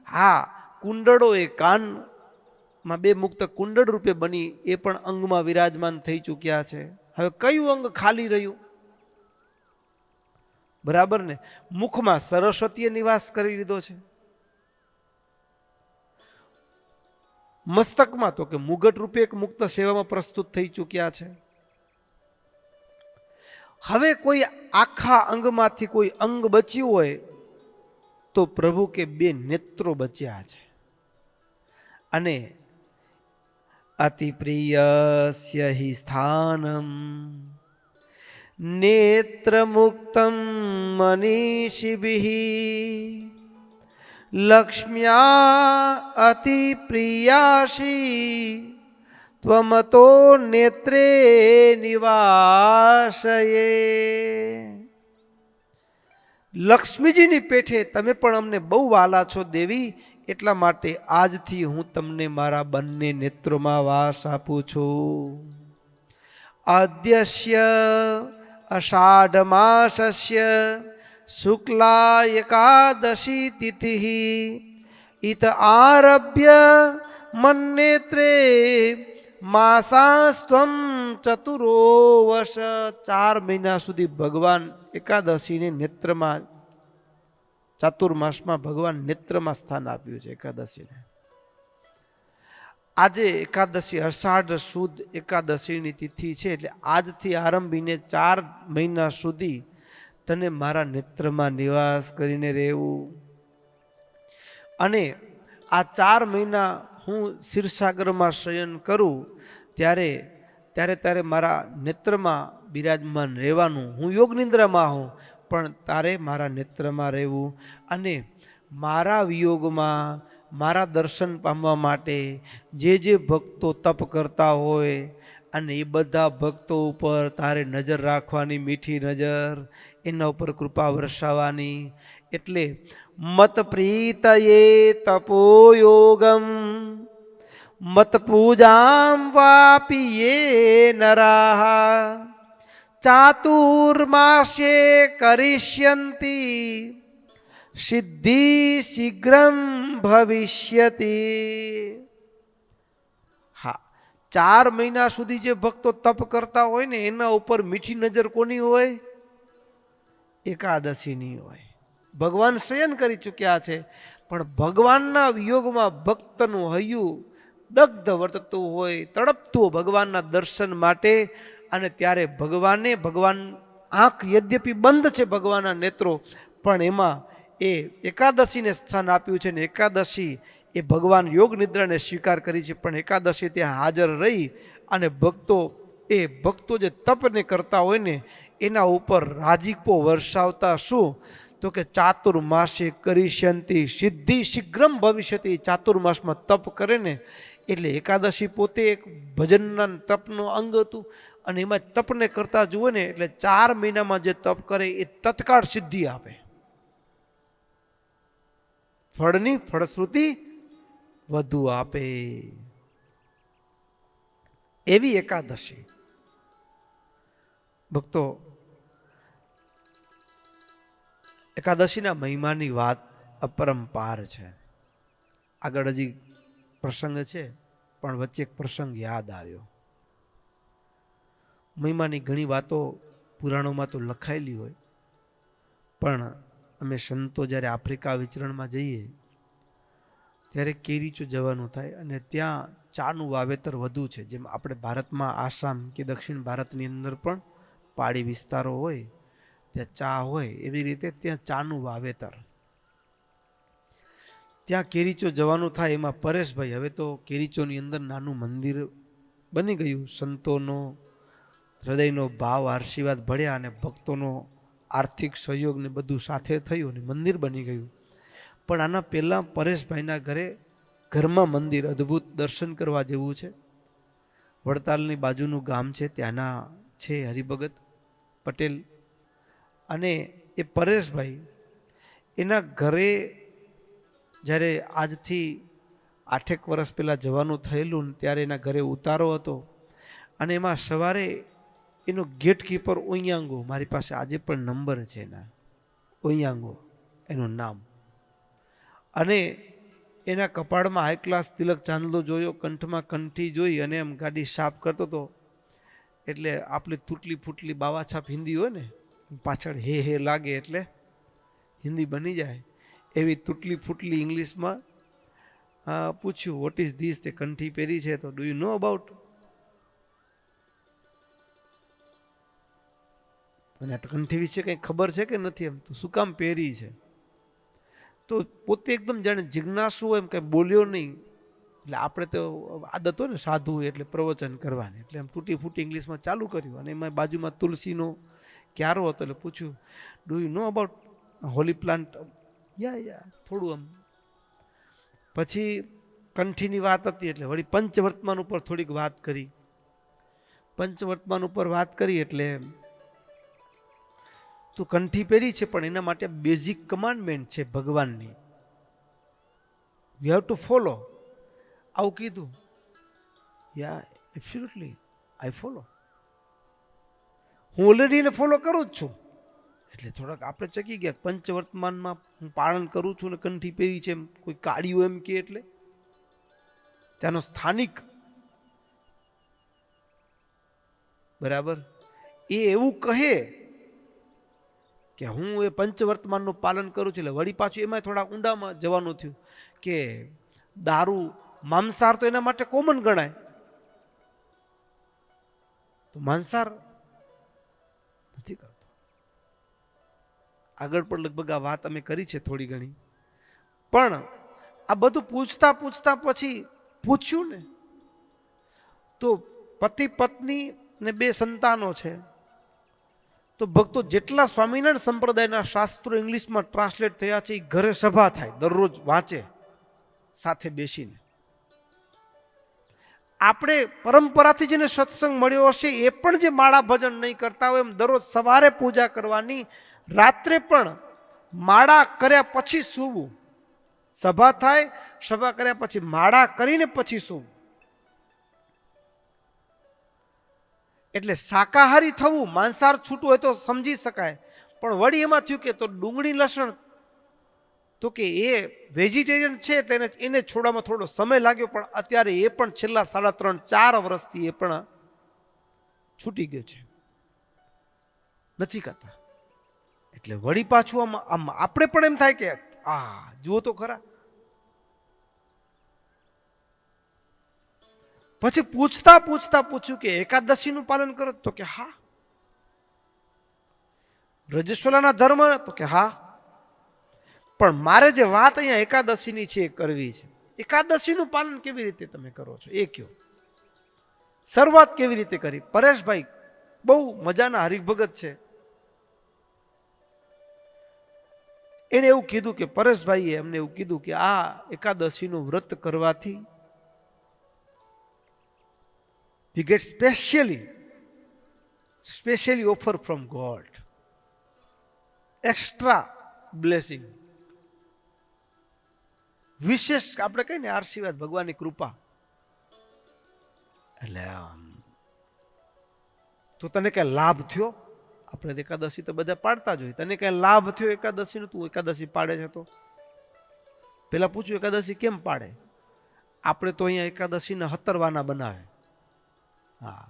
હા, કુંડળો એ કાનમાં બે મુક્ત કુંડળ રૂપે બની એ પણ અંગમાં વિરાજમાન થઈ ચૂક્યા છે. હવે કયું અંગ ખાલી રહ્યું? બરાબર ને? મુખમાં સરસ્વતીએ નિવાસ કરી લીધો છે. મસ્તકમાં તો કે મુગટ રૂપે એક મુક્ત સેવામાં પ્રસ્તુત થઈ ચૂક્યા છે. હવે કોઈ આખા અંગમાંથી કોઈ અંગ બચ્યું હોય તો પ્રભુ કે બે નેત્રો બચ્યા છે. અને અતિ પ્રિયસ્ય હિ સ્થાનમ નેત્ર મુક્તમ મનીષિભિઃ લક્ષ્મ્યા અતિ પ્રિયાશી ત્વમતો નેત્રે નિવાસયે. લક્ષ્મીજીની પેઠે તમે પણ અમને બહુ વાલા છો દેવી, એટલા માટે આજથી હું તમને મારા બંને નેત્રોમાં વાસ આપું છું. અદ્યસ્ય અષાઢ માસસ્ય શુક્લા એકાદશી તિથિ ઇત આરભ્ય મન્નેત્રે માસાસ્ત્વમ ચતુરો વર્ષ. 4 મહિના સુધી ભગવાન એકાદશીને નેત્રમાં, ચાતુર્માસમાં ભગવાન નેત્રમાં સ્થાન આપ્યું છે એકાદશીને. આજે એકાદશી અષાઢ સુદ એકાદશીની તિથિ છે, એટલે આજથી આરંભીને 4 મહિના સુધી તને મારા નેત્રમાં નિવાસ કરીને રહેવું. અને આ 4 મહિના હું ક્ષીરસાગરમાં શયન કરું ત્યારે મારા નેત્રમાં બિરાજમાન રહેવાનું. હું યોગ નિંદ્રામાં હોઉં પણ તારે મારા નેત્રમાં રહેવું. અને મારા વિયોગમાં મારા દર્શન પામવા માટે જે ભક્તો તપ કરતા હોય અને એ બધા ભક્તો ઉપર તારે નજર રાખવાની, મીઠી નજર, એના ઉપર કૃપા વરસાવવાની. એટલે મત પ્રીતયે તપોયોગમ મત પૂજામ વાપી યે નરાહ ચાતુર્માસ્યે કરિષ્યંતિ સિદ્ધિ શીઘ્રમ ભવિષ્યતિ. હા, 4 મહિના સુધી જે ભક્તો તપ કરતા હોય ને એના ઉપર મીઠી નજર કોની હોય? એકાદશીની હોય. ભગવાન શયન કરી ચૂક્યા છે, પણ ભગવાનના વિયોગમાં ભક્તનું હૈયું દગ્ધ વર્તતું હોય, તડપતું ભગવાનના દર્શન માટે. અને ત્યારે ભગવાન આંખ યદ્યપિ બંધ છે, ભગવાનના નેત્રો, પણ એમાં એ એકાદશીને સ્થાન આપ્યું છે. ને એકાદશી એ ભગવાન યોગ નિદ્રાને સ્વીકાર કરી છે, પણ એકાદશી ત્યાં હાજર રહી અને ભક્તો જે તપને કરતા હોય ને એના ઉપર રાજીપો વરસાવતા. શું તો કે ચાતુર્માસે કરિષ્યંતિ સિદ્ધિ શીઘ્રમ ભવિષ્યતિ. ચાતુર્માસમાં તપ કરે ને એટલે એકાદશી પોતે એક ભજનના તપનો અંગ હતું, અને એમાં તપને કરતા જુઓ ને એટલે 4 મહિનામાં જે તપ કરે એ તત્કાળ સિદ્ધિ આપે, ફળની ફળશ્રુતિ વધુ આપે. એવી એકાદશી ભક્તો, એકાદશીના મહિમાની વાત અપરંપાર છે. આગળ હજી પ્રસંગ છે, પણ વચ્ચે એક પ્રસંગ યાદ આવ્યો. મહિમાની ઘણી વાતો પુરાણોમાં તો લખાયેલી હોય, પણ અમે સંતો જ્યારે આફ્રિકા વિચરણમાં જઈએ ત્યારે કેરીચો જવાનું થાય, અને ત્યાં ચાનું વાવેતર વધુ છે. જેમ આપણે ભારતમાં આસામ કે દક્ષિણ ભારતની અંદર પણ પહાડી વિસ્તારો હોય ત્યાં ચા હોય, એવી રીતે ત્યાં ચાનું વાવેતર. ત્યાં કેરીચો જવાનું થાય એમાં પરેશભાઈ હવે તો કેરીચોની અંદર નાનું મંદિર બની ગયું, સંતોનો હૃદયનો ભાવ આશીર્વાદ ભળ્યા અને ભક્તોનો આર્થિક સહયોગ ને બધું સાથે થયું અને મંદિર બની ગયું. પણ આના પહેલાં પરેશભાઈના ઘરમાં મંદિર અદ્ભુત દર્શન કરવા જેવું છે. વડતાલની બાજુનું ગામ છે, ત્યાંના છે હરિભગત પટેલ, અને એ પરેશભાઈ એના ઘરે જ્યારે આજથી 8 વર્ષ પહેલાં જવાનું થયેલું ને ત્યારે એના ઘરે ઉતારો હતો અને એમાં સવારે એનો ગેટકીપર ઓયાંગો, મારી પાસે આજે પણ નંબર છે એના, ઓયાંગો એનું નામ, અને એના કપાળમાં હાઈ ક્લાસ તિલક ચાંદલો જોયો, કંઠમાં કંઠી જોઈ અને એમ ગાડી સાફ કરતો હતો એટલે આપણે તૂટલી ફૂટલી બાવાછાપ હિન્દી હોય ને, પાછળ હે લાગે એટલે હિન્દી બની જાય એવી તૂટલી ફૂટલી ઇંગ્લિશમાં પૂછ્યું, વોટ ઇઝ ધીસ? તે કંઠી પહેરી છે તો ડુ યુ નો અબાઉટ? અને આ કંઠી વિશે કંઈ ખબર છે કે નથી? એમ તો શું કામ પહેરી છે? તો પોતે એકદમ જાણે જિજ્ઞાસુ એમ કંઈ બોલ્યો નહીં. એટલે આપણે તો આદત હોય ને સાધુ એટલે પ્રવચન કરવાની, એટલે એમ તૂટી ફૂટી ઇંગ્લિશમાં ચાલુ કર્યું અને એમાં બાજુમાં તુલસીનો ક્યારો હતો એટલે પૂછ્યું, do you know about holy plant? યા થોડું આમ. પછી કંઠીની વાત હતી એટલે વળી પંચવર્તમાન ઉપર થોડીક વાત કરી. પંચવર્તમાન ઉપર વાત કરી એટલે તું કંઠી પહેરી છે પણ એના માટે બેઝિક કમાન્ડમેન્ટ છે ભગવાનની, યુ હેવ ટુ ફોલો. આવું કીધું. યા એબ્સોલ્યુટલી આઈ ફોલો. હું ઓલરેડી એને ફોલો કરું જ છું. એટલે થોડાક આપણે ચકી ગયા, પંચવર્તમાનમાં હું પાલન કરું છું ને કંઠી પહેરી છે, કોઈ કાળિયું એમ કે એટલે ત્યાંનો સ્થાનિક બરાબર એ એવું કહે કે હું એ પંચવર્તમાનનું પાલન કરું છું. એટલે વળી પાછું એમાં થોડા ઊંડામાં જવાનું થયું કે દારૂ માંસાહાર તો એના માટે કોમન ગણાય, તો માંસાહાર નથી કરતો. આગળ પણ લગભગ આ વાત અમે કરી છે થોડી ઘણી. પણ આ બધું પૂછતા પછી પૂછ્યું ને તો પતિ પત્ની ને 2 સંતાનો છે. તો ભક્તો જેટલા સ્વામિનારાયણ સંપ્રદાયના શાસ્ત્રો ઇંગ્લિશમાં ટ્રાન્સલેટ થયા છે એ ઘરે સભા થાય, દરરોજ વાંચે સાથે બેસીને. આપણે પરંપરાથી જેને સત્સંગ મળ્યો હશે એ પણ જે માળા ભજન નહીં કરતા હોય એમ દરરોજ સવારે પૂજા કરવાની, રાત્રે પણ માળા કર્યા પછી સૂવું. સભા થાય, સભા કર્યા પછી માળા કરીને પછી સૂવું. એટલે શાકાહારી થવું, માંસાહાર છૂટવું હોય તો સમજી શકાય, પણ વળી એમાં થયું કે તો ડુંગળી લસણ તો કે એ વેજીટેરિયન છે એટલે એને છોડવામાં થોડો સમય લાગ્યો, પણ અત્યારે એ પણ છેલ્લા 3.5-4 વર્ષથી એ પણ છૂટી ગયો છે, નથી કરતા. એટલે વળી પાછું આમ આપણે પણ એમ થાય કે જુઓ તો ખરા. પછી પૂછતા પૂછ્યું કે એકાદશીનું પાલન કરો? તો કે હા. રજસ્વલાના ધર્મ? તો કે હા. પણ મારે જે વાત અહીંયા એકાદશીની છે એ કરવી છે. એકાદશીનું પાલન કેવી રીતે તમે કરો છો એ કયો, શરૂઆત કેવી રીતે કરી? પરેશભાઈ બહુ મજાના હરિભગત છે. એને એવું કીધું કે પરેશભાઈએ અમને એવું કીધું કે આ એકાદશીનું વ્રત કરવાથી you get specially offer from God, extra blessing, વિશેષ આપણે કહીએ ને આશીર્વાદ, ભગવાનની કૃપા. એટલે તો તને કઈ લાભ થયો? આપણે એકાદશી તો બધા પાડતા જ હોય, તને કઈ લાભ થયો એકાદશીનો? તું એકાદશી પાડે છે તો પેલા પૂછ્યું એકાદશી કેમ પાડે? આપણે તો અહીંયા એકાદશીના હતરવાના બનાવે. હા,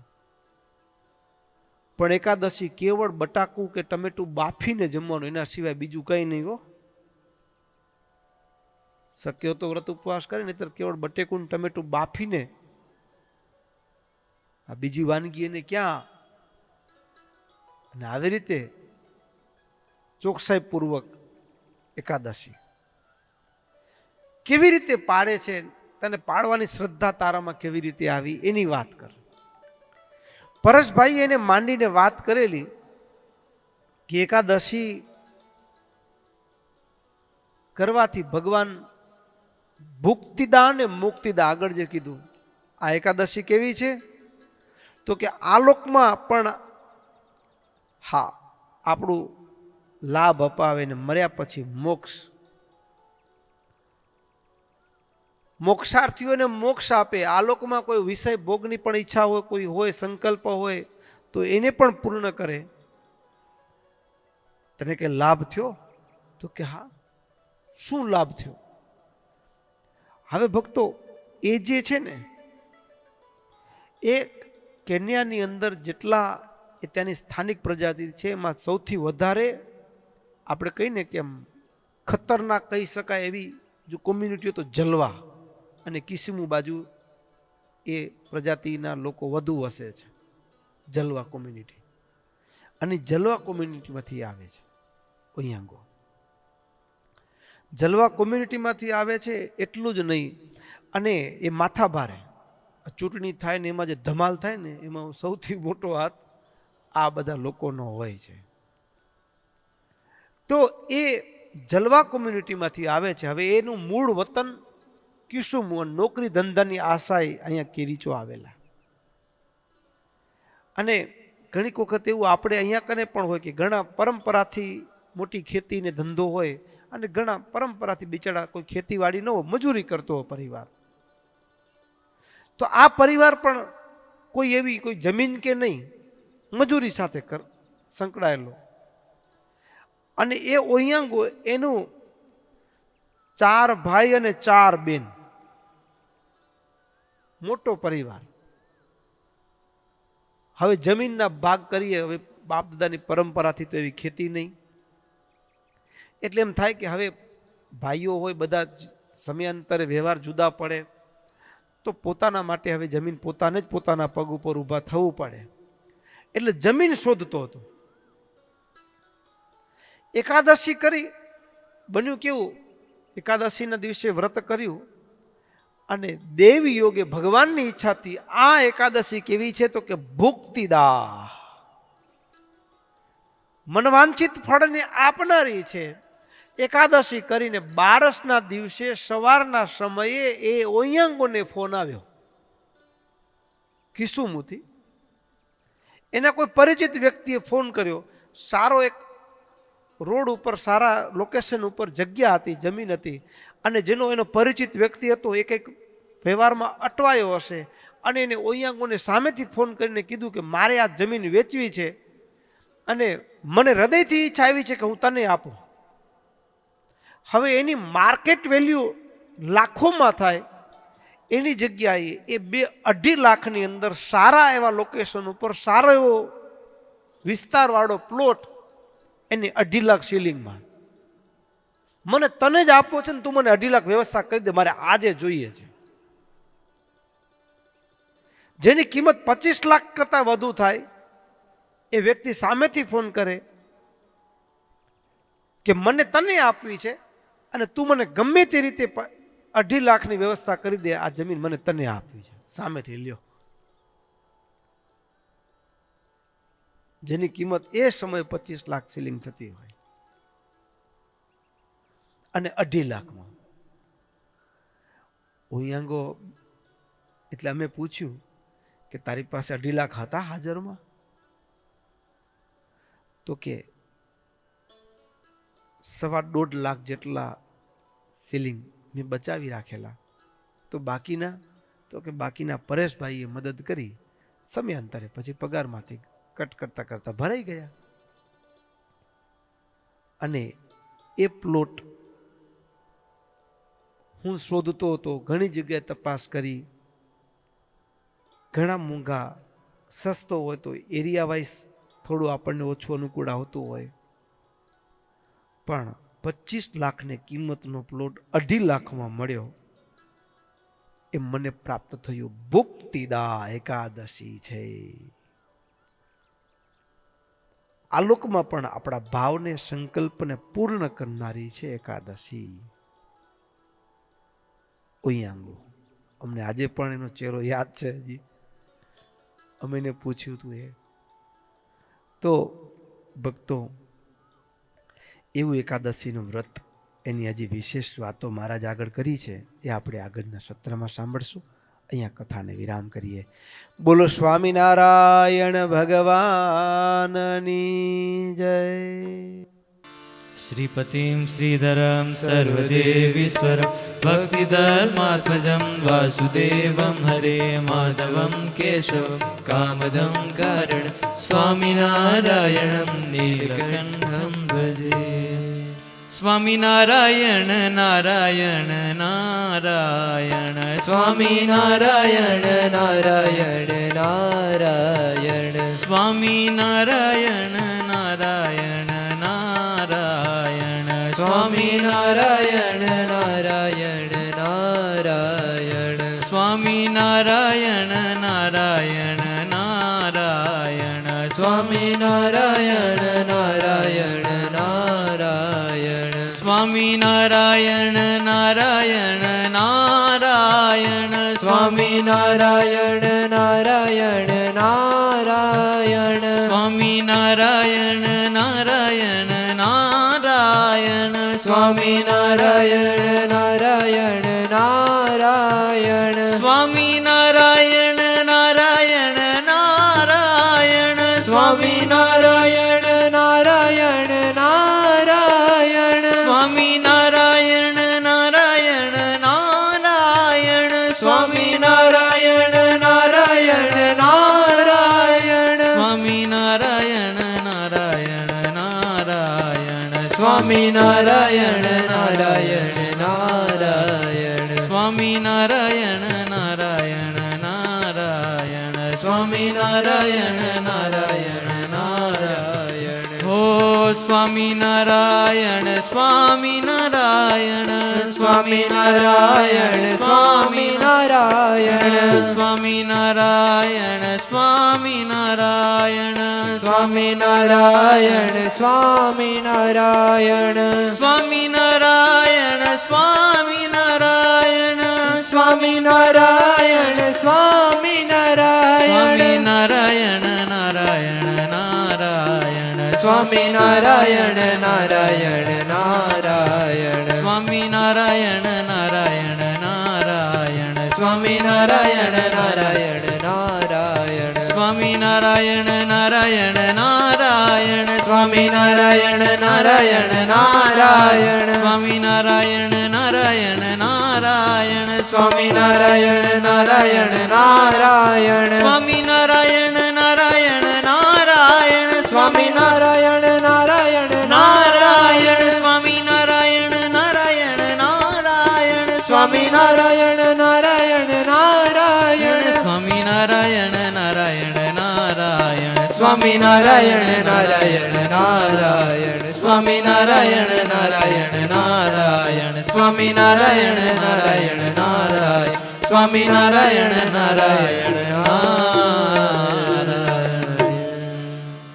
પણ એકાદશી કેવળ બટાકું કે ટમેટું બાફીને જમવાનું, એના સિવાય બીજું કઈ નહીં હો. શક્ય તો વ્રત ઉપવાસ કરે, નહીતર કેવળ બટેકું ટમેટું બાફીને, આ બીજી વાનગી એને ક્યાં. અને આવી રીતે ચોકસાઈ પૂર્વક એકાદશી. કેવી રીતે પાડે છે, તને પાડવાની શ્રદ્ધા તારામાં કેવી રીતે આવી એની વાત કર. પરેશભાઈ એને માંડીને વાત કરેલી કે એકાદશી કરવાથી ભગવાન ભુક્તિદા ને મુક્તિદા, આગળ જે કીધું આ એકાદશી કેવી છે તો કે આલોકમાં પણ હા આપણું લાભ અપાવે ને મર્યા પછી મોક્ષ, મોક્ષાર્થીઓને મોક્ષ આપે. આલોકમાં કોઈ વિષય ભોગની પણ ઈચ્છા હોય, કોઈ હોય સંકલ્પ હોય તો એને પણ પૂર્ણ કરે. તને કે લાભ થયો તો કે હા. શું લાભ થયો? હવે ભક્તો એ જે છે ને એ કેન્યાની અંદર જેટલા ત્યાંની સ્થાનિક પ્રજાતિ છે એમાં સૌથી વધારે આપણે કહીને કે એમ ખતરનાક કહી શકાય એવી જો કોમ્યુનિટીઓ તો જલવા અને કિસ્મુ બાજુ એ પ્રજાતિના લોકો વધુ વસે છે, જલવા કોમ્યુનિટી. અને જલવા કોમ્યુનિટીમાંથી આવે છે ઓયાંગો. જલવા કોમ્યુનિટીમાંથી આવે છે એટલું જ નહીં, અને એ માથા ભારે ચૂંટણી થાય ને એમાં જે ધમાલ થાય ને એમાં સૌથી મોટો હાથ આ બધા લોકોનો હોય છે. તો એ જલવા કોમ્યુનિટીમાંથી આવે છે. હવે એનું મૂળ વતન કિસુમ, નોકરી ધંધાની આશાએ અહીંયા કેરીચો આવેલા. અને ઘણીક વખત એવું આપણે અહીંયા કને પણ હોય કે ઘણા પરંપરાથી મોટી ખેતી ને ધંધો હોય અને ઘણા પરંપરાથી બિચારા કોઈ ખેતીવાડી ન હોય, મજૂરી કરતો હોય પરિવાર. તો આ પરિવાર પણ કોઈ એવી કોઈ જમીન કે નહીં, મજૂરી સાથે સંકળાયેલો. અને એ ઓયાંગો એનું 4 ભાઈ અને 4 બેન, મોટો પરિવાર. હવે જમીનના ભાગ કરીએ, હવે બાપ દાદાની પરંપરાથી તો એવી ખેતી નહીં, એટલે એમ થાય કે હવે ભાઈઓ હોય બધા સમયાંતરે વ્યવહાર જુદા પડે તો પોતાના માટે હવે જમીન પોતાને જ પોતાના પગ ઉપર ઊભા થવું પડે. એટલે જમીન શોધતો હતો. એકાદશી કરી, બન્યું કેવું, એકાદશીના દિવસે વ્રત કર્યું અને દેવી યોગે ભગવાનની ઈચ્છાથી આ એકાદશી કેવી છે તો કે ભુક્તિદા, મનવાંછિત ફળને આપનારી છે. એકાદશી કરીને 12ના દિવસે સવારના સમયે એ ઓયાંગોને ફોન આવ્યો કિસુમુથી. એના કોઈ પરિચિત વ્યક્તિએ ફોન કર્યો. સારો એક રોડ ઉપર, સારા લોકેશન ઉપર જગ્યા હતી, જમીન હતી, અને જેનો એનો પરિચિત વ્યક્તિ હતો એ કંઈક વ્યવહારમાં અટવાયો હશે, અને એને ઓયાંગોને સામેથી ફોન કરીને કીધું કે મારે આ જમીન વેચવી છે અને મને હૃદયથી ઈચ્છા આવી છે કે હું તને આપું. હવે એની માર્કેટ વેલ્યુ લાખોમાં થાય, એની જગ્યાએ એ 2-2.5 લાખની અંદર સારા એવા લોકેશન ઉપર સારો એવો વિસ્તારવાળો પ્લોટ એને 2.5 લાખ સીલિંગમાં, મને તને જ આપવો છે ને તું મને 2.5 લાખ વ્યવસ્થા કરી દે, મારે આજે જોઈએ છે. જેની કિંમત 25 લાખ કરતા વધુ થાય એ વ્યક્તિ સામેથી ફોન કરે કે મને તને આપવી છે અને તું મને ગમે તે રીતે 2.5 લાખની વ્યવસ્થા કરી દે, આ જમીન મને તને આપવી છે, સામેથી લ્યો. જેની કિંમત એ સમયે 25 લાખ સીલિંગ થતી હોય અને 2.5 લાખમાં ઓયાંગો. એટલે અમે પૂછ્યું કે તારી પાસે 2.5 લાખ હતા હાજરમાં? તો કે 1.25 લાખ જેટલા સીલિંગ મેં બચાવી રાખેલા. તો બાકીના? તો કે બાકીના પરેશભાઈએ મદદ કરી, સમયાંતરે પછી પગારમાંથી કટ કરતા કરતા ભરાઈ ગયા. અને એ પ્લોટ હું શોધતો હતો, ઘણી જગ્યાએ તપાસ કરી, ઘણા મોંઘા, સસ્તો હોય તો એરિયા વાઇઝ થોડું આપણને ઓછું અનુકૂળ આવતું હોય, પણ 25 લાખને કિંમતનો પ્લોટ 2.5 લાખમાં મળ્યો. એ મને પ્રાપ્ત થયું. ભુક્તિદા એકાદશી છે. આલોકમાં પણ આપણા ભાવને, સંકલ્પને પૂર્ણ કરનારી છે એકાદશી. ઉયાંગો. અમને આજે પણ એનો ચહેરો યાદ છે. હજી અમે એને પૂછ્યું હતું એ. તો ભક્તો, એવું એકાદશીનું વ્રત, એની હજી વિશેષ વાતો મહારાજ આગળ કરી છે, એ આપણે આગળના સત્રમાં સાંભળશું. અહીંયા કથાને વિરામ કરીએ. બોલો સ્વામિનારાયણ ભગવાનની જય. શ્રીપતિમ શ્રીધરમ સર્વદેવીશ્વરમ ભક્તિધર્માત્મજં વાસુદેવમ હરે માધવમ કેશવમ કામદં કારણ સ્વામિનારાયણમ નીલકંઠમ ભજે. સ્વામિનારાયણ નારાયણ નારાયણ સ્વામિનારાયણ નારાયણ નારાયણ સ્વામિનારાયણ નારાયણ નારાયણ સ્વામિનારાયણ નારાયણ નારાયણ સ્વામિનારાયણ નારાયણ નારાયણ સ્વામિનારાયણ નારાયણ નારાયણ સ્વામિનારાયણ નારાયણ નારાયણ સ્વામિનારાયણ નારાયણ નારાયણ સ્વામિનારાયણ નારાયણ નારાયણ સ્વામિનારાયણ નારાયણ નારાયણ સ્વામિનારાયણ નારાયણ નારાયણ સ્વામિનારાયણ નારાયણ નારાયણ સ્વામિનારાયણ નારાયણ નારાયણ સ્વામિનારાયણ નારાયણ નારાયણ સ્વામિનારાયણ નારાયણ નારાયણ સ્વામિનારાયણ નારાયણ નારાયણ સ્વામિનારાયણ નારાયણ નારાયણ સ્વામિનારાયણ નારાયણ નારાયણ. હો સ્વામિનારાયણ સ્વામિનારાયણ સ્વામિનારાયણ સ્વામિનારાયણ સ્વામિનારાયણ સ્વામિનારાયણ સ્વામિનારાયણ સ્વામિનારાયણ સ્વામિનારાયણ સ્વામિનારાયણ સ્વામિનારાયણ સ્વામિનારાયણ નારાયણ નારાયણ નારાયણ સ્વામિનારાયણ નારાયણ નારાયણ સ્વામિનારાયણ નારાયણ નારાયણ સ્વામિનારાયણ નારાયણ નારાયણ સ્વામિનારાયણ નારાયણ નારાયણ સ્વામિનારાયણ નારાયણ નારાયણ સ્વામિનારાયણ નારાયણ નારાયણ સ્વામિનારાયણ નારાયણ નારાયણ સ્વામિનારાયણ નારાયણ નારાયણ સ્વામિનારાયણ નારાયણ નારાયણ સ્વામિનારાયણ નારાયણ નારાયણ સ્વામિનારાયણ નારાયણ નારાયણ સ્વામિનારાયણ નારાયણ નારાયણ સ્વામિનારાયણ નારાયણ નારાયણ સ્વામિનારાયણ નારાયણ નારાયણ સ્વામિનારાયણ નારાયણ નારાયણ સ્વામિનારાયણ નારાયણ નારાયણ.